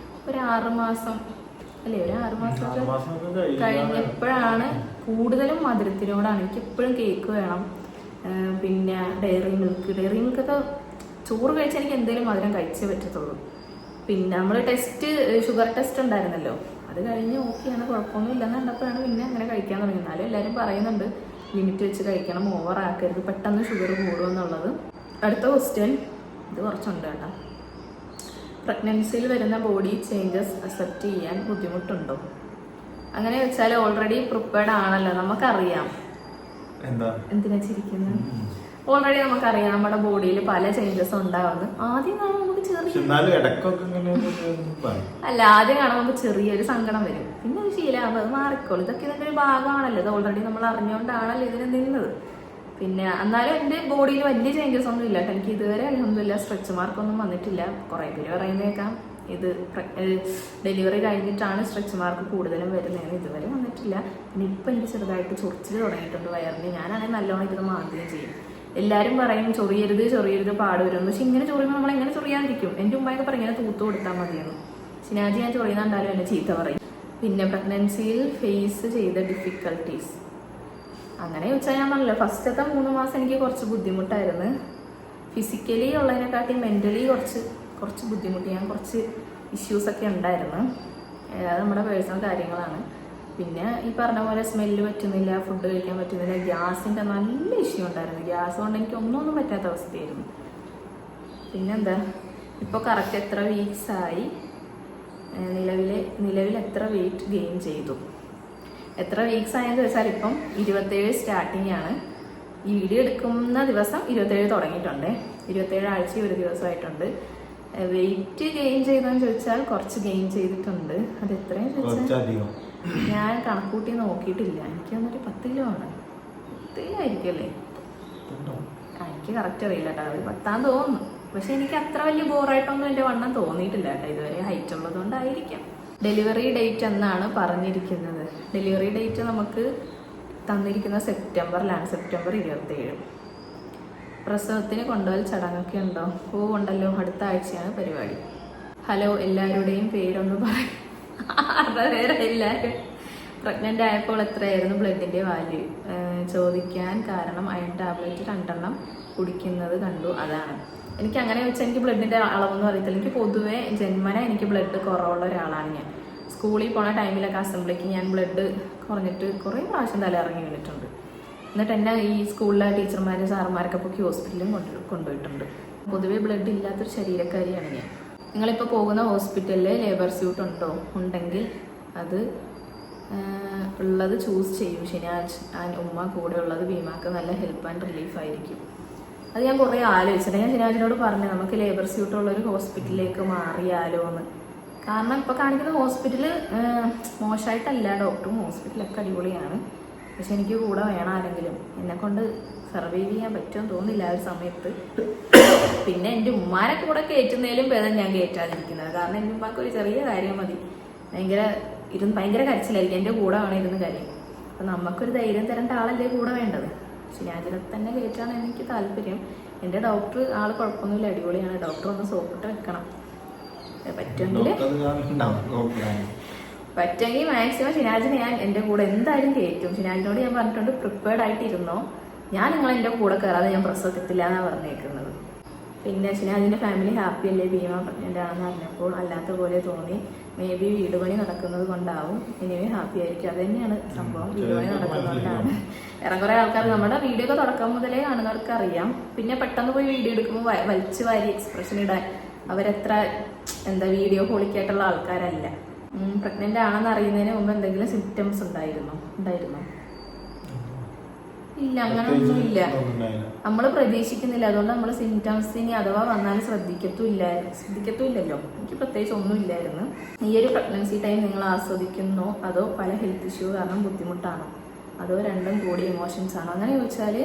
ഒരു 6 മാസം അല്ലേ, ഒരു 6 മാസമൊക്കെ കഴിഞ്ഞപ്പോഴാണ് കൂടുതലും മധുരത്തിനോടാണ്. എനിക്കെപ്പോഴും കേക്ക് വേണം. പിന്നെ ഡയറി മിൽക്കൊക്കെ ചോറ് കഴിച്ചാൽ എനിക്ക് എന്തെങ്കിലും മധുരം കഴിച്ചേ പറ്റത്തുള്ളൂ. പിന്നെ നമ്മൾ ഷുഗർ ടെസ്റ്റ് ഉണ്ടായിരുന്നല്ലോ, അത് കഴിഞ്ഞ് ഓക്കെയാണ്, കുഴപ്പമൊന്നും ഇല്ലെന്ന് കണ്ടപ്പോഴാണ് പിന്നെ അങ്ങനെ കഴിക്കാൻ തുടങ്ങി. എന്നാലും എല്ലാവരും പറയുന്നുണ്ട് ലിമിറ്റ് വെച്ച് കഴിക്കണം, ഓവർ ആക്കരുത്, പെട്ടെന്ന് ഷുഗർ കൂടുമെന്നുള്ളത്. അടുത്ത ക്വസ്റ്റ്യൻ ഇത് കുറച്ചുണ്ട് കേട്ടോ. പ്രഗ്നൻസിയിൽ വരുന്ന ബോഡി ചേഞ്ചസ് അക്സെപ്റ്റ് ചെയ്യാൻ ബുദ്ധിമുട്ടുണ്ടോ? അങ്ങനെ വെച്ചാൽ ഓൾറെഡി പ്രിപ്പയർഡ് ആണല്ലോ, നമുക്കറിയാം. എന്തിനാ ചിരിക്കുന്നത്? ഓൾറെഡി നമുക്കറിയാം നമ്മുടെ ബോഡിയിൽ പല ചേഞ്ചസ് ഉണ്ടാവുന്നത്. ആദ്യം കാണുമ്പോൾ നമുക്ക് ആദ്യം കാണുമ്പോൾ നമുക്ക് ചെറിയൊരു സങ്കടം വരും. പിന്നെ ഒരു ശീലമാകുമ്പോൾ അത് മാറിക്കോളും. ഇതൊക്കെ ഇതിന്റെ ഒരു ഭാഗമാണല്ലോ. ഇത് ഓൾറെഡി നമ്മൾ അറിഞ്ഞുകൊണ്ടാണല്ലോ ഇതിന് നിന്നത്. പിന്നെ എന്നാലും എൻ്റെ ബോഡിയിൽ വലിയ ചേഞ്ചസ് ഒന്നും ഇല്ല. എനിക്ക് ഇതുവരെ അൽഹംദുലില്ലാ സ്ട്രെച്ച് മാർക്കൊന്നും വന്നിട്ടില്ല. കുറെ പേര് പറയുന്നേക്കാം ഇത് ഡെലിവറി കഴിഞ്ഞിട്ടാണ് സ്ട്രെച്ച് മാർക്ക് കൂടുതലും വരുന്നതെന്ന് ഇതുവരെ വന്നിട്ടില്ല. പിന്നെ ഇപ്പം എനിക്ക് ചെറുതായിട്ട് ചൊറിച്ചിൽ തുടങ്ങിയിട്ടുണ്ട് വയറിന്. ഞാനാണെങ്കിൽ നല്ലോണം ഇത് മാറുകയും ചെയ്യും. എല്ലാവരും പറയും ചൊറിയരുത് പാട് വരും. പക്ഷെ ഇങ്ങനെ ചൊറിയുമ്പോൾ നമ്മൾ എങ്ങനെ ചൊറിയാതിരിക്കും? എൻ്റെ ഉമ്മയൊക്കെ പറയും ഇങ്ങനെ തൂത്ത് കൊടുത്താൽ മതിയെന്ന്. ഷിനാജി ഞാൻ ചൊറിയുന്നുണ്ടാലും എന്നെ ചീത്ത പറയും. പിന്നെ പ്രഗ്നൻസിയിൽ ഫേസ് ചെയ്ത ഡിഫിക്കൽട്ടീസ് അങ്ങനെ ചോദിച്ചാൽ ഞാൻ പറഞ്ഞില്ല, ഫസ്റ്റത്തെ 3 മാസം എനിക്ക് കുറച്ച് ബുദ്ധിമുട്ടായിരുന്നു. ഫിസിക്കലി ഉള്ളതിനെക്കാട്ടി മെൻ്റലി കുറച്ച് ബുദ്ധിമുട്ട്. ഞാൻ കുറച്ച് ഇഷ്യൂസൊക്കെ ഉണ്ടായിരുന്നു. അത് നമ്മുടെ പേഴ്സണൽ കാര്യങ്ങളാണ്. പിന്നെ ഈ പറഞ്ഞ പോലെ സ്മെല്ല് പറ്റുന്നില്ല, ഫുഡ് കഴിക്കാൻ പറ്റുന്നില്ല, ഗ്യാസിൻ്റെ നല്ല ഇഷ്യൂ ഉണ്ടായിരുന്നു. ഗ്യാസ് കൊണ്ട് എനിക്ക് ഒന്നും പറ്റാത്ത അവസ്ഥയായിരുന്നു. പിന്നെന്താ, ഇപ്പോൾ കറക്റ്റ് എത്ര വീക്സായി, നിലവിൽ എത്ര വെയിറ്റ് ഗെയിൻ ചെയ്തു, എത്ര വീക്സ് ആയെന്ന് ചോദിച്ചാൽ ഇപ്പം 27 സ്റ്റാർട്ടിങ് ആണ്. ഈ വീഡിയോ എടുക്കുന്ന ദിവസം 27 തുടങ്ങിയിട്ടുണ്ട്. 27 ആഴ്ച ഒരു ദിവസമായിട്ടുണ്ട്. വെയിറ്റ് ഗെയിൻ ചെയ്തെന്ന് ചോദിച്ചാൽ കുറച്ച് ഗെയിൻ ചെയ്തിട്ടുണ്ട്. അത് എത്രയും ചോദിച്ചാൽ ഞാൻ കണക്കൂട്ടി നോക്കിയിട്ടില്ല. എനിക്ക് വന്നിട്ട് 10 കിലോ ആണ്. 10 കിലോ ആയിരിക്കുമല്ലേ? എനിക്ക് കറക്റ്റ് അറിയില്ല കേട്ടോ. ഒരു 10 തോന്നുന്നു. പക്ഷെ എനിക്ക് അത്ര വലിയ ബോറായിട്ടൊന്നും എൻ്റെ വണ്ണം തോന്നിയിട്ടില്ല കേട്ടോ. ഇതുവരെ ഹൈറ്റ് ഉള്ളതുകൊണ്ടായിരിക്കാം. ഡെലിവറി ഡേറ്റ് എന്നാണ് പറഞ്ഞിരിക്കുന്നത്. ഡെലിവറി ഡേറ്റ് നമുക്ക് തന്നിരിക്കുന്ന സെപ്റ്റംബറിലാണ്, സെപ്റ്റംബർ 27. പ്രസവത്തിന് കൊണ്ടുപോകൽ ചടങ്ങൊക്കെ ഉണ്ടോ? ഉണ്ടല്ലോ, അടുത്ത ആഴ്ചയാണ് പരിപാടി. ഹലോ, എല്ലാവരുടെയും പേരൊന്ന് പറയും. വേറെ എല്ലാവരും പ്രഗ്നൻ്റ് ആയപ്പോൾ എത്രയായിരുന്നു ബ്ലഡിൻ്റെ വാല്യൂ ചോദിക്കാൻ കാരണം അയൺ ടാബ്ലറ്റ് 2 എണ്ണം കുടിക്കുന്നത് കണ്ടു, അതാണ്. എനിക്ക് അങ്ങനെ വെച്ചാൽ എനിക്ക് ബ്ലഡിൻ്റെ അളവൊന്നും അറിയത്തില്ല. എനിക്ക് പൊതുവേ ജന്മന എനിക്ക് ബ്ലഡ് കുറവുള്ള ഒരാളാണ് ഞാൻ. സ്കൂളിൽ പോണ ടൈമിലൊക്കെ അസംബ്ലിക്ക് ഞാൻ ബ്ലഡ് കുറഞ്ഞിട്ട് കുറേ പ്രാവശ്യം തല ഇറങ്ങി വീണിട്ടുണ്ട്. എന്നിട്ട് എന്നെ ഈ സ്കൂളിലെ ടീച്ചർമാരും സാറന്മാരൊക്കെ പൊക്കി ഹോസ്പിറ്റലിലും കൊണ്ടുപോയിട്ടുണ്ട്. പൊതുവേ ബ്ലഡ് ഇല്ലാത്തൊരു ശരീരക്കാരിയാണ് ഞാൻ. നിങ്ങളിപ്പോൾ പോകുന്ന ഹോസ്പിറ്റലിൽ ലേബർ സ്യൂട്ട് ഉണ്ടോ? ഉണ്ടെങ്കിൽ അത് ഉള്ളത് ചൂസ് ചെയ്യൂ. ഷിനാജ് ആൻഡ് ഉമ്മ കൂടെ ഉള്ളത് ഭീമാക്ക് നല്ല ഹെൽപ്പ് ആൻഡ് റിലീഫ് ആയിരിക്കും. അത് ഞാൻ കുറേ ആലോചിച്ചിട്ട് ഞാൻ ഷിനാജിനോട് പറഞ്ഞു നമുക്ക് ലേബർ സ്യൂട്ടുള്ളൊരു ഹോസ്പിറ്റലിലേക്ക് മാറിയാലോ എന്ന്. കാരണം ഇപ്പോൾ കാണിക്കുന്ന ഹോസ്പിറ്റൽ മോശമായിട്ടല്ല, ഡോക്ടറും ഹോസ്പിറ്റലൊക്കെ അടിപൊളിയാണ്. പക്ഷെ എനിക്ക് കൂടെ വേണം ആരെങ്കിലും. എന്നെക്കൊണ്ട് സർവൈവ് ചെയ്യാൻ പറ്റുമെന്ന് തോന്നില്ല ആ ഒരു സമയത്ത്. പിന്നെ എൻ്റെ ഉമ്മാരെ കൂടെ കയറ്റുന്നതിലും ഭേദം ഞാൻ കയറ്റാതിരിക്കുന്നത്. കാരണം എൻ്റെ ഉമ്മാക്ക് ഒരു ചെറിയ കാര്യം മതി, ഭയങ്കര കരച്ചിലായിരിക്കും. എൻ്റെ കൂടെ വേണം ഇരുന്ന് കാര്യം. അപ്പം നമുക്കൊരു ധൈര്യം തരേണ്ട ആളല്ലേ കൂടെ വേണ്ടത്. ഷിനാജിനെ തന്നെ കയറ്റാണ് എനിക്ക് താല്പര്യം. എൻ്റെ ഡോക്ടർ ആൾ കുഴപ്പമൊന്നുമില്ല, അടിപൊളിയാണ്. ഡോക്ടർ ഒന്ന് സോപ്പിട്ട് വെക്കണം. പറ്റുമെങ്കിൽ മാക്സിമം ഷിനാജിനെ ഞാൻ എൻ്റെ കൂടെ എന്തായാലും കയറ്റും. ഷിനാജിനോട് ഞാൻ പറഞ്ഞിട്ടുണ്ട് പ്രിപ്പയർഡ് ആയിട്ടിരുന്നോ, ഞാൻ നിങ്ങൾ എൻ്റെ കൂടെ കയറാതെ ഞാൻ പ്രസവത്തില്ല എന്നാണ് പറഞ്ഞേക്കുന്നത്. പിന്നെ ഷിനാജിൻ്റെ ഫാമിലി ഹാപ്പി അല്ലേ ഭീമ പ്രഗ്നൻ്റ് ആണെന്ന് അറിഞ്ഞപ്പോൾ? അല്ലാത്ത പോലെ തോന്നി. മേ ബി വീട് പണി നടക്കുന്നത് കൊണ്ടാവും. ഇനിയും ഹാപ്പി ആയിരിക്കും. അത് തന്നെയാണ് സംഭവം, വീട് പണി നടക്കുന്നതുകൊണ്ടാണ്. കുറേ ആൾക്കാർ നമ്മുടെ വീഡിയോ ഒക്കെ തുടക്കം മുതലേ കാണുന്നവർക്ക് അറിയാം. പിന്നെ പെട്ടെന്ന് പോയി വീഡിയോ എടുക്കുമ്പോൾ വലിച്ചു വാരി എക്സ്പ്രഷൻ ഇടാൻ അവരെത്ര വീഡിയോ ഹോളിക്കായിട്ടുള്ള ആൾക്കാരല്ല. പ്രഗ്നൻ്റ് ആണെന്ന് അറിയുന്നതിന് മുമ്പ് എന്തെങ്കിലും സിംറ്റംസ് ഉണ്ടായിരുന്നോ? ഇല്ല, അങ്ങനൊന്നും ഇല്ല. നമ്മൾ പ്രതീക്ഷിക്കുന്നില്ല. അതുകൊണ്ട് നമ്മൾ സിംറ്റംസ് ഇനി അഥവാ വന്നാലും ശ്രദ്ധിക്കത്തുമില്ലല്ലോ. എനിക്ക് പ്രത്യേകിച്ച് ഒന്നും ഇല്ലായിരുന്നു. ഈ ഒരു പ്രഗ്നൻസി ടൈം നിങ്ങൾ ആസ്വദിക്കുന്നോ അതോ പല ഹെൽത്ത് ഇഷ്യൂ കാരണം ബുദ്ധിമുട്ടാണോ അതോ രണ്ടും കൂടി ഇമോഷൻസ് ആണോ? അങ്ങനെ ചോദിച്ചാൽ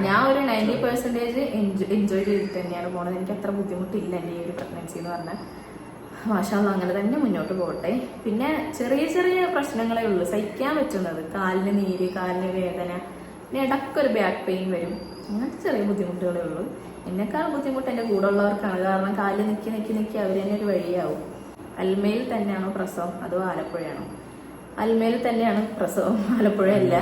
ഞാൻ ഒരു 90% എൻജോയ് ചെയ്തിട്ട് തന്നെയാണ് പോണത്. എനിക്ക് അത്ര ബുദ്ധിമുട്ടില്ല എൻ്റെ ഈ ഒരു പ്രഗ്നൻസി എന്ന് പറഞ്ഞാൽ. മാഷാഅല്ലാഹ് അങ്ങനെ തന്നെ മുന്നോട്ട് പോകട്ടെ. പിന്നെ ചെറിയ ചെറിയ പ്രശ്നങ്ങളേ ഉള്ളൂ സഹിക്കാൻ പറ്റുന്നത്. കാലിന് നീര്, കാലിന് വേദന, പിന്നെ ഇടയ്ക്കൊരു ബാക്ക് പെയിൻ വരും. അങ്ങനത്തെ ചെറിയ ബുദ്ധിമുട്ടുകളേ ഉള്ളൂ. എന്നെക്കാൾ ബുദ്ധിമുട്ട് എൻ്റെ കൂടെ ഉള്ളവർക്കാണ്. കാരണം കാലിൽ നിൽക്കി അവർ തന്നെ ഒരു വഴിയാവും. അൽമയിൽ തന്നെയാണോ പ്രസവം അതോ ആലപ്പുഴയാണോ? അൽമയിൽ തന്നെയാണ് പ്രസവം, ആലപ്പുഴയല്ല.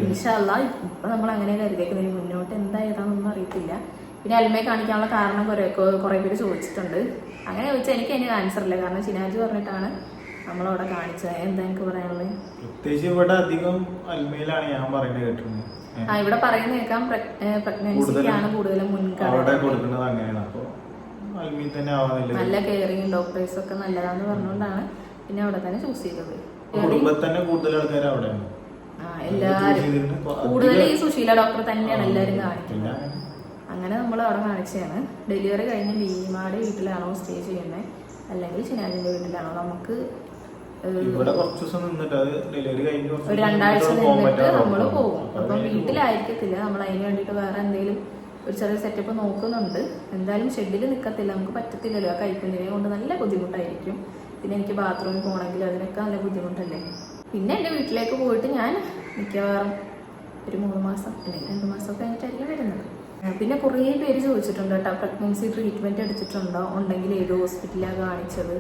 ഇൻഷാ അല്ലാഹ് ഇപ്പം നമ്മൾ അങ്ങനെ കരുതിയേക്കുന്നത്. മുന്നോട്ട് എന്താ ഏതാണെന്നൊന്നും അറിയത്തില്ല. പിന്നെ അൽമയെ കാണിക്കാനുള്ള കാരണം കുറേ പേര് ചോദിച്ചിട്ടുണ്ട്. അങ്ങനെ ചോദിച്ചാൽ എനിക്ക് അതിന് ആൻസർ ഇല്ല. കാരണം ഷിനാജ് പറഞ്ഞിട്ടാണ് നമ്മളവിടെ കാണിച്ചത്. എന്താ എനിക്ക് പറയാനുള്ളത്? ഇവിടെ അധികം അൽമയിലാണ് ഞാൻ പറയുന്നത് കേട്ടിരുന്നത്. ഇവിടെ പറയുന്ന കേൾക്കാം പ്രഗ്നൻസിക്കാണ് കൂടുതലും മുൻഗണന. നല്ല കെയറിങ് ഡോക്ടേഴ്സ് ഒക്കെ നല്ലതാന്ന് പറഞ്ഞുകൊണ്ടാണ് പിന്നെ അവിടെ തന്നെ ചൂസ് ചെയ്തത്. എല്ലാരും കൂടുതൽ ഈ സുശീല ഡോക്ടർ തന്നെയാണ് എല്ലാരും കാണിക്കുന്നത്. അങ്ങനെ നമ്മൾ അവിടെ കാണിച്ചതാണ്. ഡെലിവറി കഴിഞ്ഞ് ഭീമാടെ വീട്ടിലാണോ സ്റ്റേ ചെയ്യുന്നത് അല്ലെങ്കിൽ ഷിനാജിന്റെ വീട്ടിലാണോ? നമുക്ക് ഒരു 2 ആഴ്ച നിന്നിട്ട് നമ്മൾ പോകും. അപ്പം വീട്ടിലായിരിക്കത്തില്ല. നമ്മൾ അതിന് വേണ്ടിയിട്ട് വേറെ എന്തെങ്കിലും ഒരു ചെറിയ സെറ്റപ്പ് നോക്കുന്നുണ്ട്. എന്തായാലും ഷെഡിൽ നിൽക്കത്തില്ല, നമുക്ക് പറ്റത്തില്ലല്ലോ. ആ കൈക്കുഞ്ഞിനെ കൊണ്ട് നല്ല ബുദ്ധിമുട്ടായിരിക്കും. പിന്നെ എനിക്ക് ബാത്റൂമിൽ പോകണമെങ്കിൽ അതിനൊക്കെ നല്ല ബുദ്ധിമുട്ടല്ലേ. പിന്നെ എൻ്റെ വീട്ടിലേക്ക് പോയിട്ട് ഞാൻ മിക്കവാറും ഒരു 3 മാസം അല്ലെങ്കിൽ 2 മാസമൊക്കെ കഴിഞ്ഞിട്ടായിരിക്കും വരുന്നത്. പിന്നെ കുറേ പേര് ചോദിച്ചിട്ടുണ്ട് കേട്ടോ, പ്രഗ്നൻസി ട്രീറ്റ്മെൻറ്റ് എടുത്തിട്ടുണ്ടോ, ഉണ്ടെങ്കിൽ ഏത് ഹോസ്പിറ്റലാണ് കാണിച്ചത്,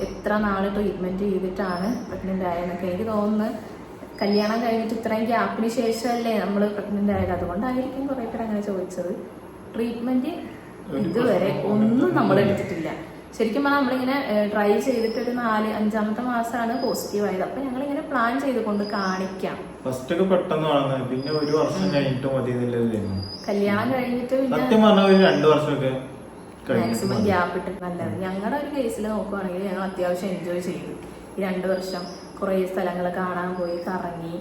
എത്ര നാൾ ട്രീറ്റ്മെൻറ്റ് ചെയ്തിട്ടാണ് പ്രഗ്നൻ്റ് ആയതെന്നൊക്കെ. എനിക്ക് തോന്നുന്നു കല്യാണം കഴിഞ്ഞിട്ട് ഇത്രയും ഗ്യാപ്പിന് ശേഷമല്ലേ നമ്മൾ പ്രഗ്നൻ്റ് ആയത്, അതുകൊണ്ടായിരിക്കും കുറേ പേര് അങ്ങനെ ചോദിച്ചത്. ട്രീറ്റ്മെൻറ്റ് ഇതുവരെ ഒന്നും നമ്മൾ എടുത്തിട്ടില്ല. ശരിക്കും പറഞ്ഞാൽ നമ്മളിങ്ങനെ ട്രൈ ചെയ്തിട്ട് ഒരു 4-5-ാമത്തെ മാസമാണ് പോസിറ്റീവ് ആയത്. അപ്പൊ ഞങ്ങളിങ്ങനെ പ്ലാൻ ചെയ്തുകൊണ്ട് കാണിക്കാം. ഫസ്റ്റ് ഒക്കെ പെട്ടെന്ന് വളർന്നത്, പിന്നെ 1 വർഷം കഴിഞ്ഞിട്ട് മതി കല്യാണം കഴിഞ്ഞിട്ട് സത്യം പറഞ്ഞ 2 വർഷമൊക്കെ മാക്സിമം ഗ്യാപ്പ് ഇട്ടിട്ട് നല്ലത്. ഞങ്ങളുടെ ഒരു കേസിൽ നോക്കുവാണെങ്കിൽ ഞങ്ങൾ അത്യാവശ്യം എൻജോയ് ചെയ്തു ഈ 2 വർഷം. കുറേ സ്ഥലങ്ങൾ കാണാൻ പോയി, കറങ്ങി,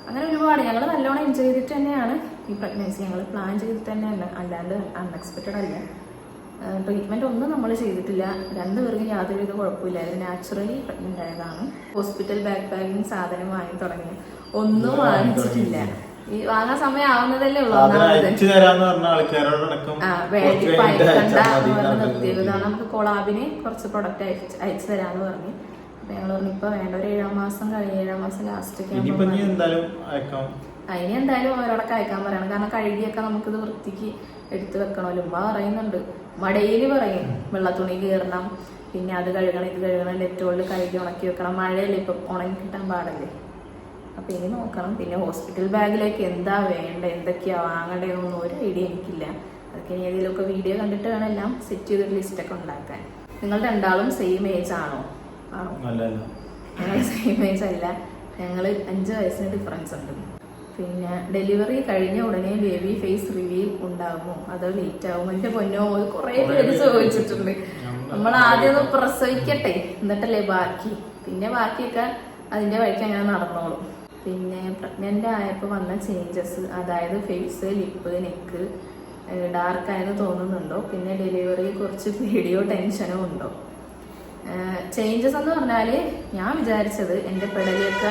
അങ്ങനെ ഒരുപാട് ഞങ്ങൾ നല്ലോണം എൻജോയ് ചെയ്തിട്ട് തന്നെയാണ് ഈ പ്രഗ്നൻസി ഞങ്ങൾ പ്ലാൻ ചെയ്തിട്ട് തന്നെയാണ്, അല്ലാണ്ട് അൺഎക്സ്പെക്റ്റഡ് അല്ല. ട്രീറ്റ്മെൻറ്റ് ഒന്നും നമ്മൾ ചെയ്തിട്ടില്ല. 2 പേർക്കും യാതൊരുവിധ കുഴപ്പമില്ലായിരുന്നു. നാച്ചുറലി പ്രഗ്നൻ്റ് ആയതാണ്. ഹോസ്പിറ്റൽ ബാക്ക് പാക്കിങ് സാധനം വാങ്ങി തുടങ്ങി, ഒന്നും വാങ്ങിച്ചിട്ടില്ല. ഈ വാങ്ങാൻ സമയം ആവുന്നതല്ലേ ഉള്ളൂ. നിർത്തിയത് നമുക്ക് കൊളാബിന് കുറച്ച് പ്രൊഡക്റ്റ് അയച്ചു തരാന്ന് പറഞ്ഞു. അപ്പൊ ഞങ്ങൾ പറഞ്ഞു ഇപ്പൊ വേണ്ട, ഒരു 7 മാസം കഴിഞ്ഞ് 7 മാസം ലാസ്റ്റ് ഒക്കെ അതിന് എന്തായാലും അവരോടൊക്കെ അയക്കാൻ പറയണം. കാരണം കഴുകിയൊക്കെ നമുക്കിത് വൃത്തിക്ക് എടുത്ത് വെക്കണമല്ലോ. ഉമ്മ പറയുന്നുണ്ട്, മടയിൽ പറയും വെള്ളത്തുണി കീറണം, പിന്നെ അത് കഴുകണം, ഇത് കഴുകണം, നെറ്റോളിൽ കഴുകി ഉണക്കി വെക്കണം. മഴയല്ലേ ഇപ്പം, ഉണങ്ങി കിട്ടാൻ പാടല്ലേ. അപ്പൊ ഇനി നോക്കണം. പിന്നെ ഹോസ്പിറ്റൽ ബാഗിലേക്ക് എന്താ വേണ്ട, എന്തൊക്കെയാ വാങ്ങണ്ടേന്നൊന്നും ഒരു ഐഡിയ എനിക്കില്ല. അതൊക്കെ ഇനി ഏതെങ്കിലുമൊക്കെ വീഡിയോ കണ്ടിട്ട് വേണം എല്ലാം സെറ്റ് ചെയ്തൊരു ലിസ്റ്റൊക്കെ ഉണ്ടാക്കാൻ. നിങ്ങൾ 2ആളും സെയിം ഏജ് ആണോ? ഞങ്ങൾ സെയിം ഏജ് അല്ല, ഞങ്ങൾ 5 വയസ്സിന് ഡിഫറൻസ് ഉണ്ട്. പിന്നെ ഡെലിവറി കഴിഞ്ഞ ഉടനെ ബേബി ഫേസ് റിവീൽ ഉണ്ടാകുമോ അതോ ലേറ്റ് ആകുമോ? എന്റെ പൊന്നോ, കുറെ പേര് ചോദിച്ചിട്ടുണ്ട്. നമ്മൾ ആദ്യം ഒന്ന് പ്രസവിക്കട്ടെ, എന്നിട്ടല്ലേ ബാക്കി. പിന്നെ ബാക്കിയൊക്കെ അതിന്റെ വഴിക്ക് അങ്ങനെ നടന്നോളും. പിന്നെ പ്രഗ്നന്റ് ആയപ്പോൾ വന്ന ചേഞ്ചസ്, അതായത് ഫേസ്, ലിപ്പ്, നെക്ക് ഡാർക്ക് ആയെന്ന് തോന്നുന്നുണ്ടോ? പിന്നെ ഡെലിവറിയെ കുറിച്ച് പേടിയോ ടെൻഷനോ ഉണ്ടോ? ചേഞ്ചസ് എന്ന് പറഞ്ഞാല് ഞാൻ വിചാരിച്ചത് എൻ്റെ പെടലിയൊക്കെ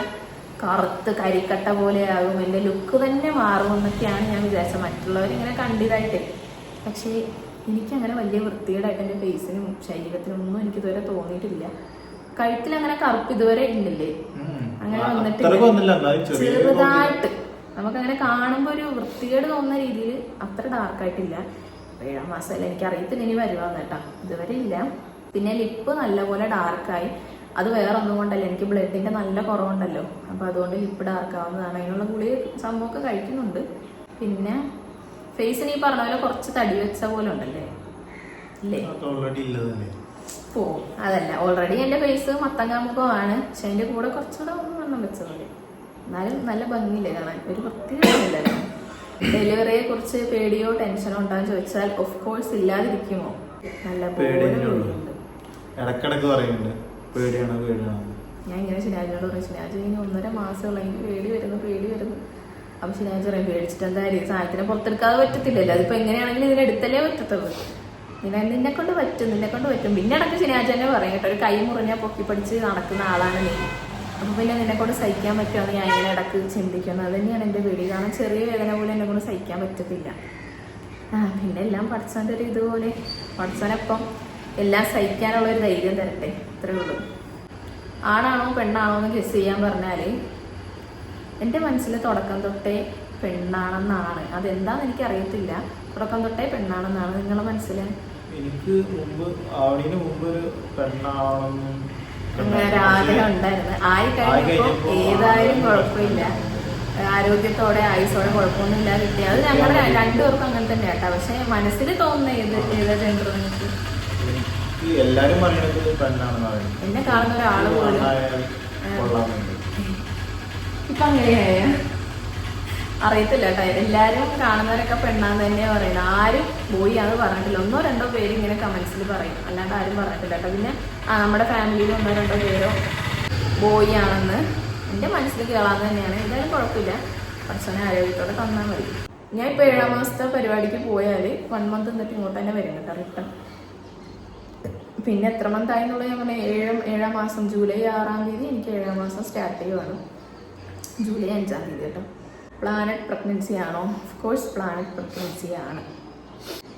കറുത്ത് കരിക്കട്ട പോലെയാകും, എൻ്റെ ലുക്ക് തന്നെ മാറും എന്നൊക്കെയാണ് ഞാൻ വിചാരിച്ചത്, മറ്റുള്ളവരിങ്ങനെ കണ്ടിതായിട്ട്. പക്ഷേ എനിക്കങ്ങനെ വലിയ വൃത്തികേടായിട്ട് എൻ്റെ ഫേസിനും ശരീരത്തിനും ഒന്നും എനിക്കിതുവരെ തോന്നിയിട്ടില്ല. കഴുത്തിൽ അങ്ങനെ കറുപ്പ് ഇതുവരെ ഇല്ലല്ലേ, അങ്ങനെ വന്നിട്ടില്ല. ചെറുതായിട്ട് നമുക്കങ്ങനെ കാണുമ്പോൾ ഒരു വൃത്തികേട് തോന്നുന്ന രീതിയിൽ അത്ര ഡാർക്കായിട്ടില്ല. 7 മാസമല്ല, എനിക്കറിയത്തില്ല ഇനി വരുവാന്ന് കേട്ടോ, ഇതുവരെ ഇല്ല. പിന്നെ ലിപ്പ് നല്ലപോലെ ഡാർക്കായി. അത് വേറെ ഒന്നും കൊണ്ടല്ല, എനിക്ക് ബ്ലഡിന്റെ നല്ല കുറവുണ്ടല്ലോ, അപ്പൊ അതുകൊണ്ട് ലിപ്പ് ഡാർക്ക് ആവുന്നതാണ്. അതിനുള്ള ഗുളിക സംഭവമൊക്കെ കഴിക്കുന്നുണ്ട്. പിന്നെ ഫേസിന് ഈ പറഞ്ഞ പോലെ കുറച്ച് തടി വെച്ച പോലെ ഉണ്ടല്ലേ, ഇല്ലേ? ഓ അതല്ല, ഓൾറെഡി എൻ്റെ ഫേസ് മത്തങ്ങാമുഖമാണ്, പക്ഷെ അതിന്റെ കൂടെ കുറച്ചുകൂടെ വണ്ണം വെച്ചപോലെ. എന്നാലും നല്ല ഭംഗിയില്ലേ കാണാൻ, ഒരു വൃത്തിയില്ലല്ലോ. ഡെലിവറിയെ കുറിച്ച് പേടിയോ ടെൻഷനോ ഉണ്ടാന്ന് ചോദിച്ചാൽ ഓഫ് കോഴ്സ് ഇല്ലാതിരിക്കുമോ? നല്ല പേടിയുണ്ട്. ഇടക്കിടക്ക് പറയുന്നുണ്ട് പേടിയാണ് പേടിയാണ്. ഞാൻ ഇങ്ങനെ ഷിനാജിനോട് പറഞ്ഞു, ഷിനാജ് ഇനി 1.5 മാസമുള്ള എനിക്ക് പേടി വരുന്നു. അപ്പൊ ഷിനാജ് പറയും, പേടിച്ചിട്ട് എന്തായാലും സാധനത്തിനെ പുറത്തെടുക്കാതെ പറ്റത്തില്ലല്ലോ, അതിപ്പോ എങ്ങനെയാണെങ്കിലും ഇതിനെടുത്തല്ലേ പറ്റത്തുള്ളൂ, നിന്നെ കൊണ്ട് പറ്റും. പിന്നെ ഇടയ്ക്ക് ഷിനാജ് തന്നെ പറയും കേട്ടോ, ഒരു കൈ മുറിഞ്ഞാൽ പൊക്കി പഠിച്ച് നടക്കുന്ന ആളാണ് നീ, അപ്പൊ പിന്നെ നിന്നെ കൊണ്ട് സഹിക്കാൻ പറ്റുമെന്ന് ഞാൻ ഇങ്ങനെ ഇടക്ക് ചിന്തിക്കുന്നത്. അത് തന്നെയാണ് എൻ്റെ പേടി. കാരണം ചെറിയ വേദന പോലും എന്നെ കൊണ്ട് സഹിക്കാൻ പറ്റത്തില്ല. പിന്നെ എല്ലാം പഠിച്ചോൻ്റെ ഒരു ഇതുപോലെ പഠിച്ചോനപ്പം എല്ലാം സഹിക്കാനുള്ള ഒരു ധൈര്യം തരട്ടെ, അത്രേ ഉള്ളൂ. ആണാണോ പെണ്ണാണോ എന്ന് ഗസ് ചെയ്യാൻ പറഞ്ഞാൽ എൻ്റെ മനസ്സിൽ തുടക്കം തൊട്ടേ പെണ്ണാണെന്നാണ്. അതെന്താന്ന് എനിക്കറിയത്തില്ല, തുടക്കം തൊട്ടേ പെണ്ണാണെന്നാണ്. നിങ്ങളുടെ മനസ്സിൽ? എനിക്ക് മുമ്പ് ഒരു പെണ്ണാണെന്നും ഒരാഗ്രഹം ഉണ്ടായിരുന്നു. ആയി കഴിഞ്ഞപ്പോൾ ഏതായാലും കുഴപ്പമില്ല, ആരോഗ്യത്തോടെ ആയുസോടെ കുഴപ്പമൊന്നും ഇല്ലാതെ കിട്ടി. അത് ഞങ്ങളുടെ 2 പേർക്കും അങ്ങനെ തന്നെ കേട്ടോ. പക്ഷെ മനസ്സിൽ തോന്നുന്ന ഏതാ ജെൻഡർ എനിക്ക് എല്ലാരും പറയുന്നത് പെണ്ണാണെന്ന്. എന്നെ കാണുന്ന ഒരാള് പോലും ഇപ്പൊ അങ്ങനെയായ അറിയത്തില്ല കേട്ടോ. എല്ലാരും കാണുന്നവരൊക്കെ പെണ്ണാന്ന് തന്നെയാ പറയുന്നത്. ആരും ബോയ് ആണെന്ന് പറഞ്ഞിട്ടില്ല. 1-2 പേര് ഇങ്ങനെ കമന്റ്സിൽ പറയും, അല്ലാണ്ട് ആരും പറഞ്ഞിട്ടില്ല കേട്ടോ. പിന്നെ നമ്മുടെ ഫാമിലിയിൽ 1-2 പേരോ ബോയ് ആണെന്ന് എൻ്റെ മനസ്സിൽ കേളാന്ന് തന്നെയാണ്. എന്തായാലും കുഴപ്പമില്ല, കുറച്ചനെ ആരോഗ്യത്തോടെ തന്നാൽ മതി. ഞാൻ ഇപ്പോൾ 7 മാസത്തെ പരിപാടിക്ക് പോയാൽ 1 മന്ത് എന്നിട്ട് ഇങ്ങോട്ട് തന്നെ വരും കേട്ടോ, റിട്ടേൺ. പിന്നെ എത്ര മന്ത് ആയെന്നുള്ളത് ഞാൻ പറഞ്ഞ 7 മാസം, ജൂലൈ 6-ാം തീയതി എനിക്ക് 7 മാസം സ്റ്റാർട്ട് ചെയ്യുവാണ്. ജൂലൈ 5-ാം തീയതി കേട്ടോ. പ്ലാനറ്റ് പ്രഗ്നൻസി ആണോ? ഓഫ് കോഴ്സ് പ്ലാനറ്റ് പ്രഗ്നൻസി ആണ്.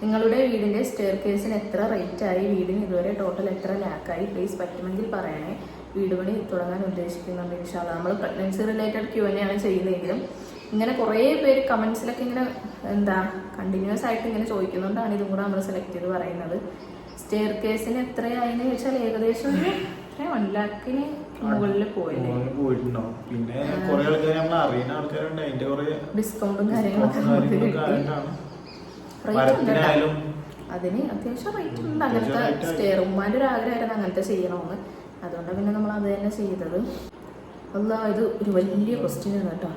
നിങ്ങളുടെ വീടിൻ്റെ സ്റ്റെയർ കേസിന് എത്ര റേറ്റ് ആയി, വീടിന് ഇതുവരെ ടോട്ടൽ എത്ര ലാക്കായി, പ്ലീസ് പറ്റുമെങ്കിൽ പറയണേ. വീട് പണി തുടങ്ങാൻ ഉദ്ദേശിക്കുന്നുണ്ട് ഇൻഷാ അല്ലാഹ്. നമ്മൾ പ്രഗ്നൻസി റിലേറ്റഡ് Q&A ആണ് ചെയ്യുന്നതെങ്കിലും ഇങ്ങനെ കുറേ പേര് കമൻസിലൊക്കെ ഇങ്ങനെ കണ്ടിന്യൂസ് ആയിട്ട് ഇങ്ങനെ ചോദിക്കുന്നുകൊണ്ടാണ് ഇതും കൂടെ നമ്മൾ സെലക്ട് ചെയ്ത് പറയുന്നത്. സ്റ്റെയർ കേസിന് എത്രയായെന്ന് ചോദിച്ചാൽ ഏകദേശം ഒരു 1 ലാഖിന് മുകളിൽ പോയിട്ടുണ്ടോ. പിന്നെ കുറെ ആൾക്കാർ നമ്മൾ അറിയുന്ന ആൾക്കാരുണ്ട്, അതിന്റെ കുറെ ഡിസ്കൗണ്ടും കാര്യങ്ങളൊക്കെ മരത്തിനായാലും അതിന് അത്യാവശ്യം റേറ്റ് ഉണ്ട്. അങ്ങനത്തെ സ്റ്റെയർ ഉമ്മാൻ്റെ ഒരു ആഗ്രഹമായിരുന്നു അങ്ങനത്തെ ചെയ്യണമെന്ന്. അതുകൊണ്ടാണ് പിന്നെ നമ്മൾ അത് തന്നെ ചെയ്തത്. ഇത് ഒരു വലിയ ക്വസ്റ്റ്യൻ ആണ് കേട്ടോ.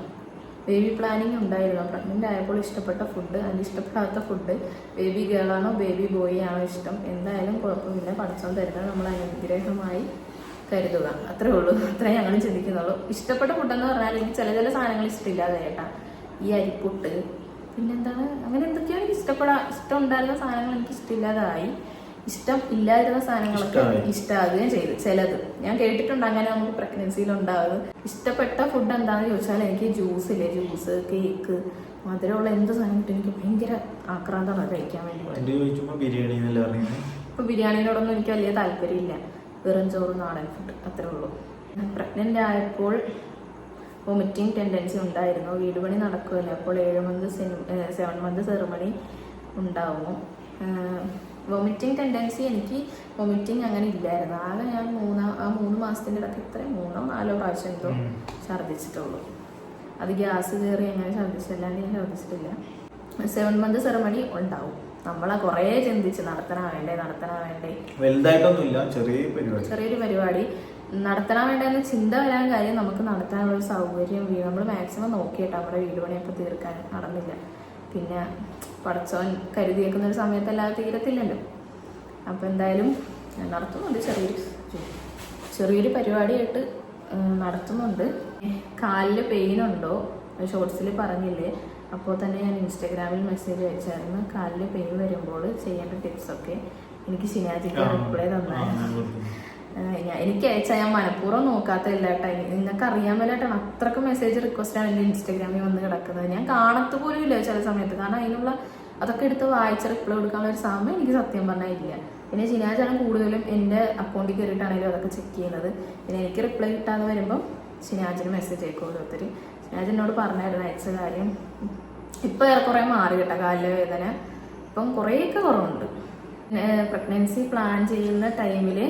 ബേബി പ്ലാനിങ് ഉണ്ടായിരുന്നു. പ്രഗ്നൻ്റ് ആയപ്പോൾ ഇഷ്ടപ്പെട്ട ഫുഡ്, അതിന് ഇഷ്ടപ്പെടാത്ത ഫുഡ്, ബേബി ഗേളാണോ ബേബി ബോയ് ആണോ ഇഷ്ടം, എന്തായാലും കുഴപ്പമില്ല, പഠിച്ചോൻ തരുന്നത് നമ്മൾ അനുഗ്രഹമായി കരുതുക, അത്രേ ഉള്ളൂ. അത്രേ ഞങ്ങൾ ചിന്തിക്കുന്നുള്ളൂ. ഇഷ്ടപ്പെട്ട ഫുഡെന്ന് പറഞ്ഞാൽ എനിക്ക് ചില സാധനങ്ങൾ ഇഷ്ടമില്ലാതെ കേട്ടാ. ഈ അരിപ്പുട്ട് പിന്നെന്താണ് അങ്ങനെ എന്തൊക്കെയാണ് എനിക്ക് ഇഷ്ടം ഉണ്ടായിരുന്ന സാധനങ്ങൾ എനിക്ക് ഇഷ്ടമില്ലാതായി. ഇഷ്ടം ഇല്ലാതിരുന്ന സാധനങ്ങളൊക്കെ ഇഷ്ടമാകുകയും ചെയ്തു. ചിലത് ഞാൻ കേട്ടിട്ടുണ്ട് അങ്ങനെ നമുക്ക് പ്രഗ്നൻസിയിൽ ഉണ്ടാകുന്നത്. ഇഷ്ടപ്പെട്ട ഫുഡ് എന്താണെന്ന് ചോദിച്ചാൽ എനിക്ക് ജ്യൂസ്, കേക്ക്, മധുരമുള്ള എന്ത് സാധനം കിട്ടും എനിക്ക് ഭയങ്കര ആക്രാന്തമാണ് കഴിക്കാൻ വേണ്ടി. ഇപ്പൊ ബിരിയാണിനോടൊന്നും എനിക്ക് വലിയ താല്പര്യമില്ല. വെറും ചോറ്, നാടൻ ഫുഡ്, അത്രേ ഉള്ളൂ. പ്രഗ്നൻ്റ് ആയപ്പോൾ വൊമിറ്റിംഗ് ടെൻഡൻസി ഉണ്ടായിരുന്നു. വീട് പണി നടക്കുമല്ലോ, അപ്പോൾ 7 മന്ത് സെറിമണി ഉണ്ടാവുമോ? വൊമിറ്റിംഗ് ടെൻഡൻസി എനിക്ക് വൊമിറ്റിംഗ് അങ്ങനെ ഇല്ലായിരുന്നു. ആകെ ഞാൻ 3 മാസത്തിൻ്റെ ഇടയ്ക്ക് 3 or 4 പ്രാവശ്യം എന്തോ ഛർദ്ദിച്ചിട്ടുള്ളൂ. അത് ഗ്യാസ് കയറി അങ്ങനെ ഛർദ്ദിച്ചല്ലാണ്ട് ഞാൻ ഛർദ്ദിച്ചിട്ടില്ല. 7 മന്ത് സെറിമണി ഉണ്ടാവും. നമ്മളെ കുറേ ചിന്തിച്ച് നടത്തണ വേണ്ടേ വലുതായിട്ടൊന്നുമില്ല, ചെറിയൊരു പരിപാടി നടത്തണ വേണ്ടെന്ന് ചിന്ത വരാൻ കാര്യം നമുക്ക് നടത്താനുള്ള സൗകര്യം നമ്മൾ മാക്സിമം നോക്കിയിട്ട് നമ്മുടെ വീട് പണിയൊക്കെ തീർക്കാൻ നടന്നില്ല. പിന്നെ പഠിച്ചവൻ കരുതിയേക്കുന്ന ഒരു സമയത്തല്ലാതെ തീരത്തില്ലല്ലോ. അപ്പോൾ എന്തായാലും നടത്തുന്നുണ്ട്, ചെറിയൊരു പരിപാടിയായിട്ട് നടത്തുന്നുണ്ട്. കാലിൽ പെയിൻ ഉണ്ടോ ഷോർട്സിൽ പറഞ്ഞില്ലേ, അപ്പോൾ തന്നെ ഞാൻ ഇൻസ്റ്റാഗ്രാമിൽ മെസ്സേജ് അയച്ചായിരുന്നു. കാലിൽ പെയിൻ വരുമ്പോൾ ചെയ്യേണ്ട ടിപ്സൊക്കെ എനിക്ക് ഷിനാജിക്ക് റിപ്ലൈ തന്നായിരുന്നു. എനിക്ക് അയച്ചാൽ ഞാൻ മനഃപൂർവ്വം നോക്കാത്തല്ല കേട്ടോ. നിങ്ങൾക്ക് അറിയാൻ മേലായിട്ടാണ് അത്രയ്ക്ക് മെസ്സേജ് റിക്വസ്റ്റാണ് എൻ്റെ ഇൻസ്റ്റാഗ്രാമിൽ വന്ന് കിടക്കുന്നത്. ഞാൻ കാണത്ത് പോലും ഇല്ല ചില സമയത്ത്, കാരണം അതിനുള്ള അതൊക്കെ എടുത്ത് വായിച്ച് റിപ്ലൈ കൊടുക്കാനുള്ള ഒരു സമയം എനിക്ക് സത്യം പറഞ്ഞാൽ ഇല്ല. പിന്നെ ഷിനാജാണ് കൂടുതലും എൻ്റെ അക്കൗണ്ടിൽ കയറിയിട്ടാണെങ്കിലും അതൊക്കെ ചെക്ക് ചെയ്യുന്നത്. പിന്നെ എനിക്ക് റിപ്ലൈ കിട്ടാതെ വരുമ്പം ഷിനാജിന് മെസ്സേജ് അയക്കും ഓരോരുത്തർ. ഷിനാജ് എന്നോട് പറഞ്ഞായിരുന്നു അയച്ച കാര്യം. ഇപ്പം ഏറെക്കുറെ മാറി കേട്ടോ കാലിലെ വേദന, ഇപ്പം കുറേയൊക്കെ കുറവുണ്ട്. പ്രഗ്നൻസി പ്ലാൻ ചെയ്യുന്ന ടൈമിൽ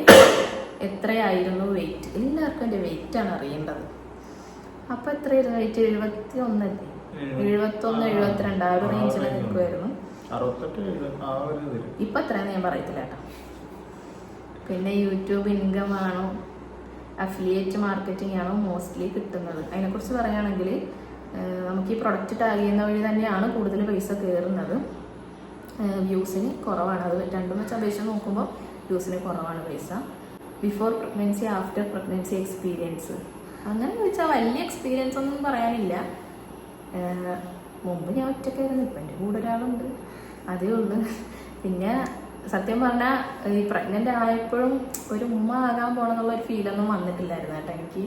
എത്രയായിരുന്നു വെയിറ്റ്? എല്ലാവർക്കും എൻ്റെ വെയിറ്റാണ് അറിയേണ്ടത്. അപ്പം എത്രയായിരുന്നു വെയിറ്റ്? 71 അല്ലേ? 71, 72 ആ ഒരു റേഞ്ചിൽ നിൽക്കുമായിരുന്നു. ഇപ്പം എത്രയാണെന്ന് ഞാൻ പറയത്തില്ല കേട്ടോ. പിന്നെ യൂട്യൂബ് ഇൻകം ആണോ അഫിലിയേറ്റ് മാർക്കറ്റിംഗ് ആണോ മോസ്റ്റ്ലി കിട്ടുന്നത്? അതിനെക്കുറിച്ച് പറയുകയാണെങ്കിൽ നമുക്ക് ഈ പ്രൊഡക്റ്റ് ടാഗ് ചെയ്യുന്ന വഴി തന്നെയാണ് കൂടുതൽ പൈസ കയറുന്നത്. വ്യൂസിന് കുറവാണ്. അത് രണ്ടും വെച്ച് അപേക്ഷിച്ച് നോക്കുമ്പോൾ വ്യൂസിന് കുറവാണ് പൈസ. Before pregnancy after pregnancy experience അങ്ങനെ ചോദിച്ചാൽ വലിയ എക്സ്പീരിയൻസ് ഒന്നും പറയാനില്ല. മുമ്പ് ഞാൻ ഒറ്റയ്ക്കായിരുന്നു, ഇപ്പം എൻ്റെ കൂടെ ഒരാളുണ്ട്, അതേ ഉള്ളൂ. പിന്നെ സത്യം പറഞ്ഞാൽ ഈ പ്രഗ്നൻ്റ് ആയപ്പോഴും ഒരു ഉമ്മ ആകാൻ പോകണമെന്നുള്ളൊരു ഫീലൊന്നും വന്നിട്ടില്ലായിരുന്നു കേട്ടോ. എനിക്ക്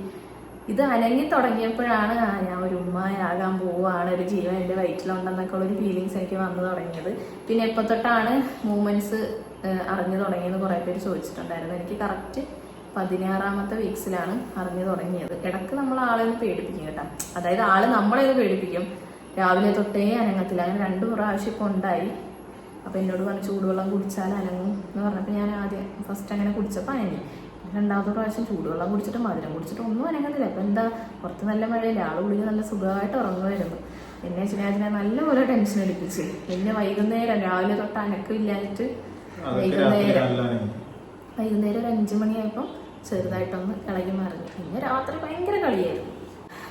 ഇത് അനങ്ങി തുടങ്ങിയപ്പോഴാണ് ഞാൻ ഒരു ഉമ്മയാകാൻ പോവുകയാണ്, ഒരു ജീവൻ എൻ്റെ വയറ്റിലുണ്ടെന്നൊക്കെ ഉള്ളൊരു ഫീലിങ്സ് എനിക്ക് വന്നു തുടങ്ങിയത്. പിന്നെ എപ്പോൾ തൊട്ടാണ് മൂവ്മെൻറ്റ്സ് അറിഞ്ഞു തുടങ്ങിയെന്ന് കുറേ പേര് ചോദിച്ചിട്ടുണ്ടായിരുന്നു. എനിക്ക് കറക്റ്റ് 16ാമത്തെ വീക്സിലാണ് അറിഞ്ഞു തുടങ്ങിയത്. ഇടയ്ക്ക് നമ്മൾ ആളെ ഒന്ന് പേടിപ്പിക്കും കേട്ടോ. അതായത് ആള് നമ്മളെ ഒന്ന് പേടിപ്പിക്കും. രാവിലെ തൊട്ടേ അനങ്ങത്തില്ല. അങ്ങനെ 2 പ്രാവശ്യം ഇപ്പോൾ ഉണ്ടായി. അപ്പോൾ എന്നോട് പറഞ്ഞ് ചൂടുവെള്ളം കുടിച്ചാൽ അനങ്ങും എന്ന് പറഞ്ഞപ്പോൾ ഞാൻ ആദ്യം ഫസ്റ്റ് അങ്ങനെ കുടിച്ചപ്പോൾ അനങ്ങി. 2ാമത്തെ പ്രാവശ്യം ചൂടുവെള്ളം കുടിച്ചിട്ട് മധുരം കുടിച്ചിട്ട് ഒന്നും അനങ്ങുന്നില്ല. അപ്പോൾ എന്താ പുറത്ത് നല്ല മഴയില്ല, ആൾ കുളിക്ക് നല്ല സുഖമായിട്ട് ഉറങ്ങുമായിരുന്നു. പിന്നെ ചിനാജിനെ നല്ലപോലെ ടെൻഷൻ എടുപ്പിച്ച്. പിന്നെ വൈകുന്നേരം രാവിലെ തൊട്ട് അനക്കമില്ലാഞ്ഞിട്ട് വൈകുന്നേരം ഒരു 5 മണിയായപ്പോൾ ചെറുതായിട്ടൊന്ന് ഇളകി മറിഞ്ഞു. പിന്നെ രാത്രി ഭയങ്കര കളിയായിരുന്നു.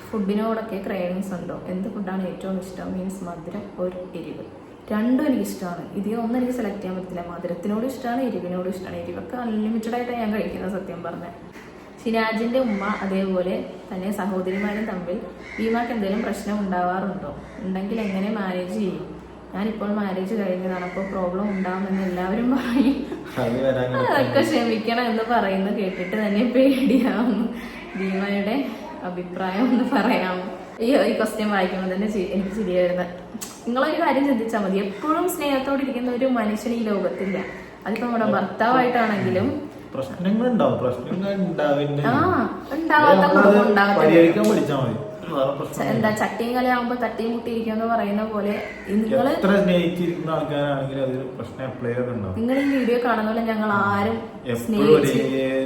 ഫുഡിനോടൊക്കെ ക്രേവിങ്സ് ഉണ്ടോ? എന്ത് ഫുഡാണ് ഏറ്റവും ഇഷ്ടം? മീൻസ് മധുരം ഒരു എരിവ്, രണ്ടും എനിക്കിഷ്ടമാണ്. ഒന്നും എനിക്ക് സെലക്ട് ചെയ്യാൻ പറ്റില്ല. മധുരത്തിനോടും ഇഷ്ടമാണ്, എരിവിനോടും ഇഷ്ടമാണ്. എരിവൊക്കെ അൺലിമിറ്റഡ് ആയിട്ടാണ് ഞാൻ കഴിക്കുന്നത് സത്യം പറഞ്ഞാൽ. ഷിനാജിൻ്റെ ഉമ്മ അതേപോലെ തന്നെ സഹോദരിമാരും തമ്മിൽ ഭീമാക്ക് എന്തെങ്കിലും പ്രശ്നം ഉണ്ടാവാറുണ്ടോ? ഉണ്ടെങ്കിൽ എങ്ങനെ മാനേജ് ചെയ്യും? ഞാനിപ്പോൾ മാരേജ് കഴിഞ്ഞതാണ്, അപ്പോൾ പ്രോബ്ലം ഉണ്ടാവുമെന്ന് എല്ലാവരും പറയും. അതൊക്കെ ക്ഷമിക്കണം എന്ന് പറയുന്നത് കേട്ടിട്ട് തന്നെ പേടിയാവുന്നു. ഭീമയുടെ അഭിപ്രായം ഒന്ന് പറയാമോ? ഈ ക്വസ്റ്റ്യൻ വായിക്കുമ്പോൾ തന്നെ എനിക്ക് ചിരി വരുന്നത്. നിങ്ങളൊരു കാര്യം ചിന്തിച്ചാൽ മതി, എപ്പോഴും സ്നേഹത്തോടെ ഇരിക്കുന്ന ഒരു മനുഷ്യൻ ഈ ലോകത്തില്ല. അതിപ്പോ നമ്മുടെ ഭർത്താവായിട്ടാണെങ്കിലും പ്രശ്നങ്ങൾ ഉണ്ടാവും, പ്രശ്നങ്ങൾ ഉണ്ടാവാത്ത കുടുംബം പരിഹരിക്കാൻ പഠിച്ചാൽ മതി. എന്താ ചട്ടിയും കലയാകുമ്പോ തട്ടിയും മുട്ടിയിരിക്കും എന്ന് പറയുന്ന പോലെ നിങ്ങള് എത്ര സ്നേഹിച്ചിരിക്കുന്ന ആൾക്കാരാണെങ്കിലും അതൊരു പ്രശ്നം എപ്പോഴൊക്കെ ഉണ്ടാവും. നിങ്ങൾ ഈ വീഡിയോ കാണുന്ന പോലെ ഞങ്ങൾ ആരും സ്നേഹിച്ച്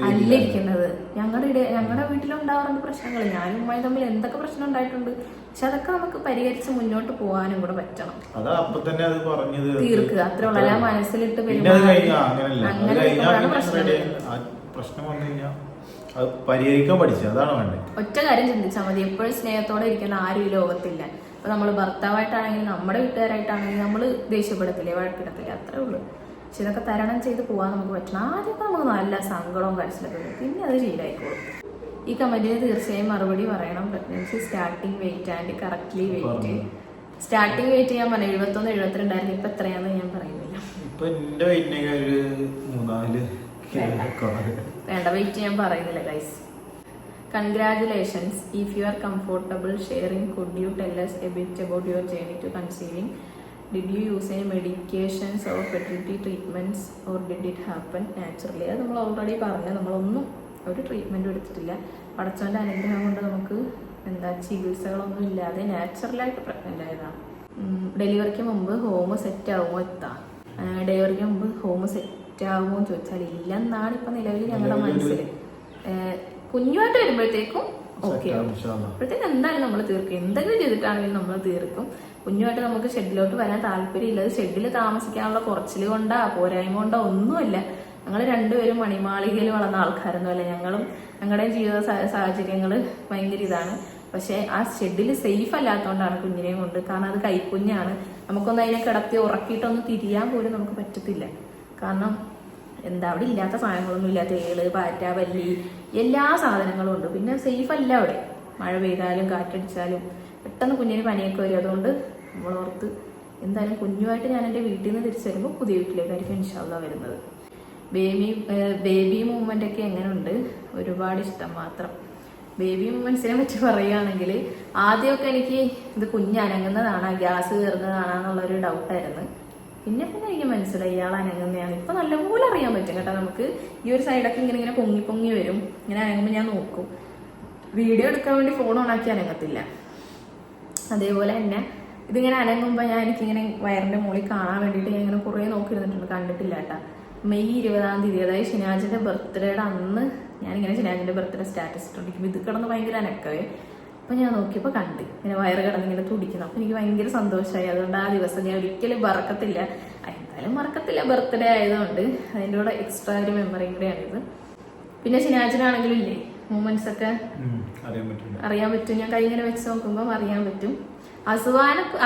അല്ലിരിക്കുന്നത്. ഞങ്ങളുടെ വീട്ടിലുണ്ടാവാറുണ്ട് പ്രശ്നങ്ങൾ. ഞാനും ഉമ്മയും തമ്മിൽ എന്തൊക്കെ പ്രശ്നം ഉണ്ടായിട്ടുണ്ട്. പക്ഷെ അതൊക്കെ നമുക്ക് പരിഹരിച്ച് മുന്നോട്ട് പോകാനും കൂടെ പറ്റണം. അതാ അപ്പൊ തന്നെ അത് പറഞ്ഞത് തീർക്കുക, അത്ര ഉള്ള മനസ്സിലിട്ട് പ്രശ്നം വന്നു കഴിഞ്ഞാൽ അത് പരിഹരിക്കാൻ പഠിച്ചു, അതാണ് വേണ്ടത്. ഒറ്റ കാര്യം ചിന്തിച്ചാൽ മതി, എപ്പോഴും സ്നേഹത്തോടെ ഇരിക്കുന്ന ആരും ഈ ലോകത്തില്ല. അപ്പൊ നമ്മൾ ഭർത്താവായിട്ടാണെങ്കിലും നമ്മുടെ വീട്ടുകാരായിട്ടാണെങ്കിലും നമ്മൾ ദേഷ്യപ്പെടത്തില്ലേ, വഴക്കിടത്തില്ലേ, അത്രേ ഉള്ളൂ. പക്ഷെ ഇതൊക്കെ തരണം ചെയ്ത് പോകാൻ നമുക്ക് പറ്റണം. ആദ്യമൊക്കെ നമുക്ക് നല്ല സങ്കടവും കരച്ചിലൊക്കെ വരും, പിന്നെ അത് ശീലമായിക്കോളും. ഈ കമന്റിന് തീർച്ചയായും മറുപടി പറയണം. Pregnancy starting weight and correctly weight. Starting weight ഞാൻ പറഞ്ഞു 71 72 ഇപ്പൊ എത്രയാന്ന് ഞാൻ പറയുന്നില്ല. വേണ്ട, വെയിറ്റ് ഞാൻ പറയുന്നില്ല guys. Congratulations. If you are comfortable sharing, could you tell us a bit about your journey to conceiving? Did you use any medications or fertility treatments or did it happen naturally? അത് നമ്മൾ already പറഞ്ഞു. നമ്മളൊന്നും ഒരു ട്രീറ്റ്മെൻറ്റും എടുത്തിട്ടില്ല. പടച്ചവൻ്റെ അനുഗ്രഹം കൊണ്ട് നമുക്ക് ചികിത്സകളൊന്നും ഇല്ലാതെ നാച്ചുറലായിട്ട് പ്രഗ്നൻ്റ് ആയതാണ്. ഡെലിവറിക്ക് മുമ്പ് ഹോം സെറ്റ് ആവുമോ ഡെലിവറിക്ക് മുമ്പ് ഹോം സെറ്റ് ആവുമോ എന്ന് ചോദിച്ചാൽ ഇല്ലെന്നാണ് ഇപ്പം നിലവിൽ ഞങ്ങളുടെ മനസ്സിൽ. കുഞ്ഞുമായിട്ട് വരുമ്പോഴത്തേക്കും ഓക്കെ ആവും. അപ്പോഴത്തേക്കും എന്തായാലും നമ്മൾ തീർക്കും, എന്തെങ്കിലും ചെയ്തിട്ടാണെങ്കിലും നമ്മൾ തീർക്കും. കുഞ്ഞുമായിട്ട് നമുക്ക് ഷെഡിലോട്ട് വരാൻ താല്പര്യമില്ല. അത് ഷെഡിൽ താമസിക്കാനുള്ള കുറച്ചിൽ കൊണ്ടാ പോരായ്മ കൊണ്ടോ ഒന്നുമല്ല. ഞങ്ങൾ രണ്ടുപേരും മണിമാളികയിൽ വളർന്ന ആൾക്കാരൊന്നുമല്ല. ഞങ്ങളുടെയും ജീവിത സാഹചര്യങ്ങൾ ഭയങ്കര ഇതാണ്. പക്ഷെ ആ ഷെഡിൽ സേഫ് അല്ലാത്തതുകൊണ്ടാണ് കുഞ്ഞിനെയും കൊണ്ട്. കാരണം അത് കൈക്കുഞ്ഞാണ്. നമുക്കൊന്ന് അതിനെ കിടത്തി ഉറക്കിയിട്ടൊന്ന് തിരിയാൻ പോലും നമുക്ക് പറ്റത്തില്ല. കാരണം അവിടെ ഇല്ലാത്ത സാധനങ്ങളൊന്നും ഇല്ല. തേള്, പാറ്റ, പല്ലി എല്ലാ സാധനങ്ങളും ഉണ്ട്. പിന്നെ സേഫ് അല്ല അവിടെ. മഴ പെയ്താലും കാറ്റടിച്ചാലും പെട്ടെന്ന് കുഞ്ഞിന് പനിയൊക്കെ വരും. അതുകൊണ്ട് നമ്മൾ ഓർത്ത് എന്തായാലും കുഞ്ഞുമായിട്ട് ഞാൻ എൻ്റെ വീട്ടിൽ നിന്ന് തിരിച്ചു വരുമ്പോൾ പുതിയ വീട്ടിലേക്കായിരിക്കും ഇൻഷാ അല്ലാഹ് വരുന്നത്. ബേബി മൂവ്മെന്റ് ഒക്കെ എങ്ങനെയുണ്ട്? ഒരുപാട് ഇഷ്ടം മാത്രം. ബേബി മൂവ്മെന്റ്സിനെ പറ്റി പറയുകയാണെങ്കിൽ ആദ്യമൊക്കെ എനിക്ക് ഇത് കുഞ്ഞനങ്ങുന്നതാണോ ഗ്യാസ് കയറുന്നതാണെന്നുള്ളൊരു ഡൗട്ടായിരുന്നു. പിന്നെ എനിക്ക് മനസ്സിലായി ഇയാൾ അനങ്ങുന്നതാണ്. ഇപ്പൊ നല്ലപോലെ അറിയാൻ പറ്റും കേട്ടോ. നമുക്ക് ഈ ഒരു സൈഡൊക്കെ ഇങ്ങനെ പൊങ്ങി വരും. ഇങ്ങനെ അനങ്ങുമ്പോൾ ഞാൻ നോക്കും. വീഡിയോ എടുക്കാൻ വേണ്ടി ഫോൺ ഓണാക്കി അനങ്ങത്തില്ല. അതേപോലെ തന്നെ ഇതിങ്ങനെ അനങ്ങുമ്പോൾ എനിക്കിങ്ങനെ വയറിന്റെ മുകളിൽ കാണാൻ വേണ്ടിയിട്ട് ഞാൻ ഇങ്ങനെ കുറേ നോക്കിയിരുന്നിട്ടുണ്ട്. കണ്ടിട്ടില്ല കേട്ടാ. മെയ് 20-ാം തീയതി, അതായത് ഷിനാജിന്റെ ബർത്ത്ഡേയുടെ അന്ന് ഞാനിങ്ങനെ ഷിനാജിന്റെ ബർത്ത്ഡേ സ്റ്റാറ്റസ് ഇട്ടുകൊണ്ടിരിക്കും. ഇത് കിടന്ന് ഭയങ്കര അനക്കവേ. അപ്പൊ ഞാൻ നോക്കിയപ്പോൾ കണ്ട് ഇങ്ങനെ വയറ് കിടന്നിങ്ങനെ തുടിക്കുന്നു. അപ്പൊ എനിക്ക് ഭയങ്കര സന്തോഷമായി. അതുകൊണ്ട് ആ ദിവസം ഞാൻ ഒരിക്കലും മറക്കത്തില്ല. എന്തായാലും മറക്കത്തില്ല, ബർത്ത്ഡേ ആയതുകൊണ്ട്. അതിൻ്റെ കൂടെ എക്സ്ട്രാ ഒരു മെമ്മറിയും കൂടെയാണിത്. പിന്നെ ഷിനാജിനാണെങ്കിലും ഇല്ലേ മൂമെന്റ്സ് ഒക്കെ അറിയാൻ പറ്റും. ഞാൻ കൈ ഇങ്ങനെ വെച്ച് നോക്കുമ്പോൾ അറിയാൻ പറ്റും.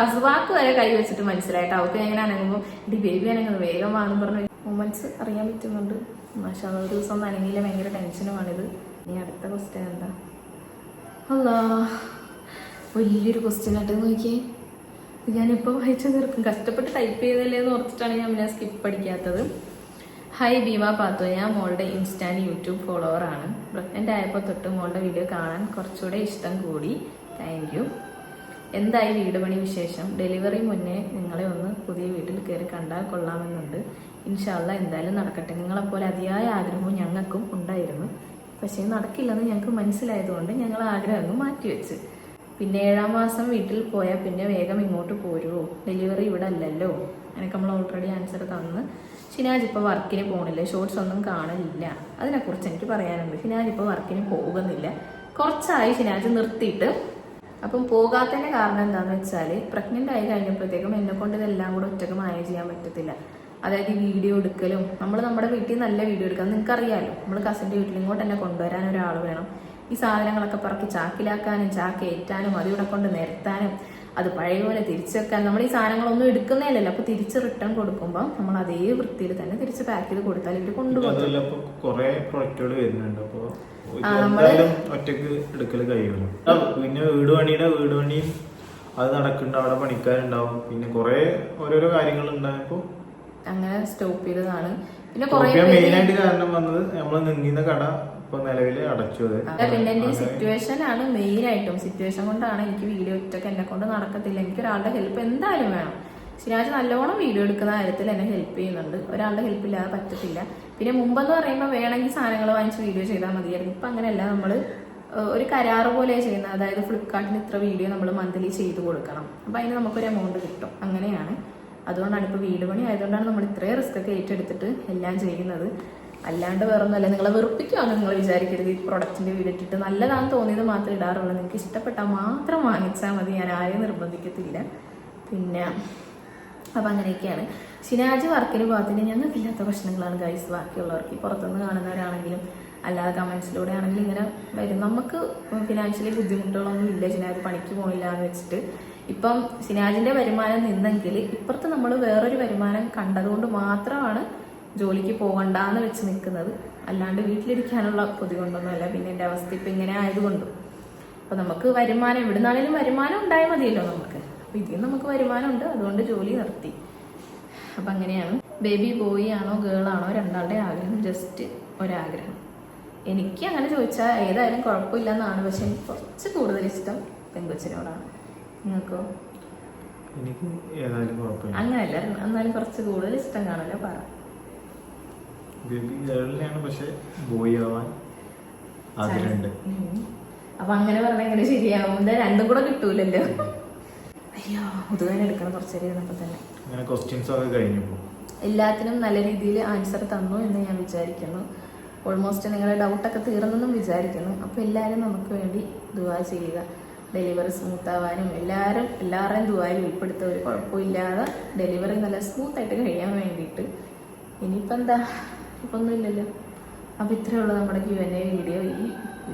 അസുവാക്ക് വരെ കൈ വെച്ചിട്ട് മനസ്സിലായിട്ട് അവർക്ക് എങ്ങനെ അനങ്ങുമ്പോൾ ബേബി അനങ്ങുന്നു വേഗം വാങ്ങും പറഞ്ഞു മൂമെന്റ്സ് അറിയാൻ പറ്റുന്നുണ്ട്. മാഷാ അല്ലാഹ്. ഒരു ദിവസം ഒന്നും അനങ്ങിയില്ല, ഭയങ്കര ടെൻഷനുമാണിത്. ഇനി അടുത്ത ക്വസ്റ്റ്യൻ എന്താ? അല്ലാ, വലിയൊരു ക്വസ്റ്റ്യൻ ആയിട്ട് നോക്കിയേ. ഞാനിപ്പോൾ വായിച്ചു തീർക്കും. കഷ്ടപ്പെട്ട് ടൈപ്പ് ചെയ്തല്ലേ എന്ന് ഓർത്തിട്ടാണ് ഞാൻ സ്കിപ്പ് അടിക്കാത്തത്. ഹായ് ഭീമ പാത്തു, ഞാൻ മോളുടെ ഇൻസ്റ്റാൻറ്റ് യൂട്യൂബ് ഫോളോവറാണ്. പ്രഗ്നൻ്റ് ആയപ്പോൾ തൊട്ട് മോളുടെ വീഡിയോ കാണാൻ കുറച്ചുകൂടെ ഇഷ്ടം കൂടി. Thank you. എന്തായി വീട് പണി വിശേഷം? ഡെലിവറി മുന്നേ നിങ്ങളെ ഒന്ന് പുതിയ വീട്ടിൽ കയറി കണ്ടാൽ കൊള്ളാമെന്നുണ്ട്. ഇൻഷാ അല്ലാഹ് എന്തായാലും നടക്കട്ടെ. നിങ്ങളെപ്പോലെ അതിയായ ആഗ്രഹവും ഞങ്ങൾക്കും ഉണ്ടായിരുന്നു. പക്ഷേ നടക്കില്ലെന്ന് ഞങ്ങൾക്ക് മനസ്സിലായതുകൊണ്ട് ഞങ്ങൾ ആഗ്രഹം മാറ്റിവെച്ച്. പിന്നെ 7-ാം മാസം വീട്ടിൽ പോയാൽ പിന്നെ വേഗം ഇങ്ങോട്ട് പോരുമോ? ഡെലിവറി ഇവിടെ അല്ലല്ലോ. എനിക്ക് നമ്മൾ ഓൾറെഡി ആൻസർ തന്ന്. ഷിനാജ് ഇപ്പോൾ വർക്കിന് പോകണില്ല, ഷോർട്സ് ഒന്നും കാണലില്ല. അതിനെക്കുറിച്ച് എനിക്ക് പറയാനുണ്ട്. ഷിനാജ് ഇപ്പോൾ വർക്കിന് പോകുന്നില്ല. കുറച്ചായി ഷിനാജ് നിർത്തിയിട്ട്. അപ്പം പോകാത്തതിൻ്റെ കാരണം എന്താണെന്ന് വെച്ചാൽ പ്രഗ്നൻ്റ് ആയി കഴിഞ്ഞപ്പോഴത്തേക്കും എന്നെക്കൊണ്ട് ഇതെല്ലാം കൂടെ ഒറ്റക്ക് മാനേജ് ചെയ്യാൻ പറ്റത്തില്ല. അതായത് ഈ വീഡിയോ എടുക്കലും നമ്മൾ നമ്മുടെ വീട്ടിൽ നല്ല വീഡിയോ എടുക്കാം. നിങ്ങൾക്കറിയാമല്ലോ, നമ്മൾ കസിൻ്റെ വീട്ടിൽ ഇങ്ങോട്ട് തന്നെ കൊണ്ടുവരാൻ ഒരാൾ വേണം. ഈ സാധനങ്ങളൊക്കെ പറക്കി ചാക്കിലാക്കാനും ചാക്കേറ്റാനും അതിവിടെ കൊണ്ട് നിരത്താനും അത് പഴയ പോലെ തിരിച്ചു വെക്കാൻ. നമ്മൾ ഈ സാധനങ്ങളൊന്നും എടുക്കുന്നതല്ലല്ലോ. അപ്പോൾ തിരിച്ച് റിട്ടേൺ കൊടുക്കുമ്പോൾ നമ്മൾ അതേ വൃത്തിയിൽ തന്നെ തിരിച്ച് പാക്ക് ചെയ്ത് കൊടുത്താൽ ഇവർ കൊണ്ടുപോകും. ഒറ്റക്ക് എടുക്കൽ കഴിയുമല്ലോ. പിന്നെ വീട് പണിയും അത് നടക്കുന്നുണ്ട്. അവിടെ പണിക്കാരുണ്ടാവും. പിന്നെ കുറെ ഓരോരോ കാര്യങ്ങൾ ഉണ്ടായപ്പോ അങ്ങനെ സ്റ്റോപ്പ് ചെയ്തതാണ്. പിന്നെ കുറെ മെയിൻ ആയിട്ട് കാരണം വന്നത് നമ്മള് നിന്നിരുന്ന കട ഇപ്പൊ നിലവില് അടച്ചു. പിന്നെ എന്റെ സിറ്റുവേഷൻ ആണ് മെയിൻ ആയിട്ടും. സിറ്റുവേഷൻ കൊണ്ടാണ് എനിക്ക് വീഡിയോ ഒറ്റക്ക് എന്നെ കൊണ്ട് നടക്കത്തില്ല. എനിക്ക് ഒരാളുടെ ഹെൽപ്പ് എന്തായാലും വേണം. ശനിയാഴ്ച നല്ലോണം വീഡിയോ എടുക്കുന്ന കാര്യത്തിൽ എന്നെ ഹെൽപ്പ് ചെയ്യുന്നുണ്ട്. ഒരാളുടെ ഹെൽപ്പ് ഇല്ലാതെ പറ്റത്തില്ല. പിന്നെ മുമ്പെന്ന് പറയുമ്പോൾ വേണമെങ്കിൽ സാധനങ്ങൾ വാങ്ങിച്ച് വീഡിയോ ചെയ്താൽ മതിയായിരുന്നു. ഇപ്പൊ അങ്ങനെയല്ല, നമ്മള് ഒരു കരാറ് പോലെ ചെയ്യുന്നത്. അതായത് ഫ്ലിപ്കാർട്ടിന് ഇത്ര വീഡിയോ നമ്മൾ മന്ത്ലി ചെയ്ത് കൊടുക്കണം. അപ്പൊ അതിന് നമുക്കൊരു എമൗണ്ട് കിട്ടും. അങ്ങനെയാണ്. അതുകൊണ്ടാണ് ഇപ്പൊ വീട് പണി ആയതുകൊണ്ടാണ് നമ്മൾ ഇത്രയും റിസ്ക് ഒക്കെ ഏറ്റെടുത്തിട്ട് എല്ലാം ചെയ്യുന്നത്. അല്ലാണ്ട് വേറൊന്നുമല്ല. നിങ്ങളെ വെറുപ്പിക്കുവാന്ന് നിങ്ങൾ വിചാരിക്കരുത്. ഈ പ്രൊഡക്റ്റിന്റെ വീഡിയോ ഇട്ടിട്ട് നല്ലതാണെന്ന് തോന്നിയത് മാത്രമേ ഇടാറുള്ളൂ. നിങ്ങൾക്ക് ഇഷ്ടപ്പെട്ടാൽ മാത്രം വാങ്ങിച്ചാൽ മതി. ഞാൻ ആരെയും നിർബന്ധിക്കത്തില്ല. പിന്നെ അപ്പം അങ്ങനെയൊക്കെയാണ്. ഷിനാജ് വർക്കിന് പോകത്തിന് ഞങ്ങൾക്കില്ലാത്ത പ്രശ്നങ്ങളാണ് ഗൈസ് ബാക്കിയുള്ളവർക്ക്. പുറത്തുനിന്ന് കാണുന്നവരാണെങ്കിലും അല്ലാതെ കമൻസിലൂടെ ആണെങ്കിലും ഇങ്ങനെ വരും. നമുക്ക് ഫിനാൻഷ്യലി ബുദ്ധിമുട്ടുകളൊന്നും ഇല്ല. ഷിനാജ് പണിക്ക് പോകില്ല എന്ന് വെച്ചിട്ട്. ഇപ്പം ഷിനാജിന്റെ വരുമാനം നിന്നെങ്കിൽ ഇപ്പുറത്ത് നമ്മൾ വേറൊരു വരുമാനം കണ്ടതുകൊണ്ട് മാത്രമാണ് ജോലിക്ക് പോകണ്ടെന്ന് വെച്ച് നിൽക്കുന്നത്. അല്ലാണ്ട് വീട്ടിലിരിക്കാനുള്ള കൊതി കൊണ്ടൊന്നുമല്ല. പിന്നെ എൻ്റെ അവസ്ഥ ഇപ്പം ഇങ്ങനെ ആയതുകൊണ്ടും. അപ്പം നമുക്ക് വരുമാനം എവിടുന്നാണേലും വരുമാനം ഉണ്ടായാൽ മതിയല്ലോ നമുക്ക്. അപ്പം ഇതിൽ നമുക്ക് വരുമാനമുണ്ട്. അതുകൊണ്ട് ജോലി നിർത്തി. അപ്പം അങ്ങനെയാണ്. ബേബി ബോയ് ആണോ ഗേൾ ആണോ രണ്ടാളുടെ ആഗ്രഹം. ജസ്റ്റ് ഒരാഗ്രഹം. എനിക്ക് അങ്ങനെ ചോദിച്ചാൽ ഏതായാലും കുഴപ്പമില്ല എന്നാണ്. പക്ഷെ എനിക്ക് കുറച്ച് കൂടുതൽ ഇഷ്ടം പെൺകൊച്ചിനോടാണ്. നിങ്ങൾക്കോ? എനിക്ക് ഏതായാലും കുഴപ്പമില്ല. അങ്ങനെയല്ല, എന്നാലും കുറച്ച് കൂടുതൽ ഇഷ്ടം കാണല്ലോ. പറ. ബേബി ഗേളിനെയാണ്, പക്ഷെ ബോയ് ആവാൻ ആഗ്രഹമുണ്ട്. അപ്പൊ അങ്ങനെ പറഞ്ഞാൽ എങ്ങനെ ശരിയാവും? രണ്ടും കൂടെ കിട്ടൂലല്ലോ. അയ്യോ, മുതുകാൻ എടുക്കണം കുറച്ചേരി ഇരുന്നപ്പോ തന്നെ. അങ്ങനെ ക്വസ്റ്റ്യൻസ് ഒക്കെ കഴിഞ്ഞപ്പോ എല്ലാത്തിനും നല്ല രീതിയിൽ ആൻസർ തന്നു എന്ന് ഞാൻ വിചാരിക്കുന്നു. ഓൾമോസ്റ്റ് നിങ്ങളുടെ ഡൗട്ടൊക്കെ തീർന്നെന്നും വിചാരിക്കുന്നു. അപ്പോൾ എല്ലാവരും നമുക്ക് വേണ്ടി ദുആ ചെയ്യുക. ഡെലിവറി സ്മൂത്ത് ആവാനും എല്ലാവരുടെയും ദുആയിൽ ഉൾപ്പെടുത്തുക. ഒരു കുഴപ്പമില്ലാതെ ഡെലിവറി നല്ല സ്മൂത്തായിട്ട് കഴിയാൻ വേണ്ടിയിട്ട്. ഇനിയിപ്പോൾ എന്താ, ഇപ്പം ഒന്നുമില്ലല്ലോ. അപ്പോൾ ഇത്രയേ ഉള്ളൂ നമ്മുടെ Q&A വീഡിയോ. ഈ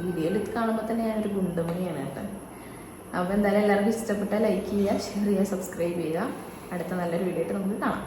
വീഡിയോയിൽ കാണുമ്പോൾ തന്നെ ഞാനൊരു ഗുണ്ടുമണിയാണ് കേട്ടോ. അപ്പോൾ എന്തായാലും എല്ലാവർക്കും ഇഷ്ടപ്പെട്ടാൽ ലൈക്ക് ചെയ്യുക, ഷെയർ ചെയ്യുക, സബ്സ്ക്രൈബ് ചെയ്യുക. അടുത്ത നല്ലൊരു വീഡിയോ ആയിട്ട് നമുക്ക് കാണാം.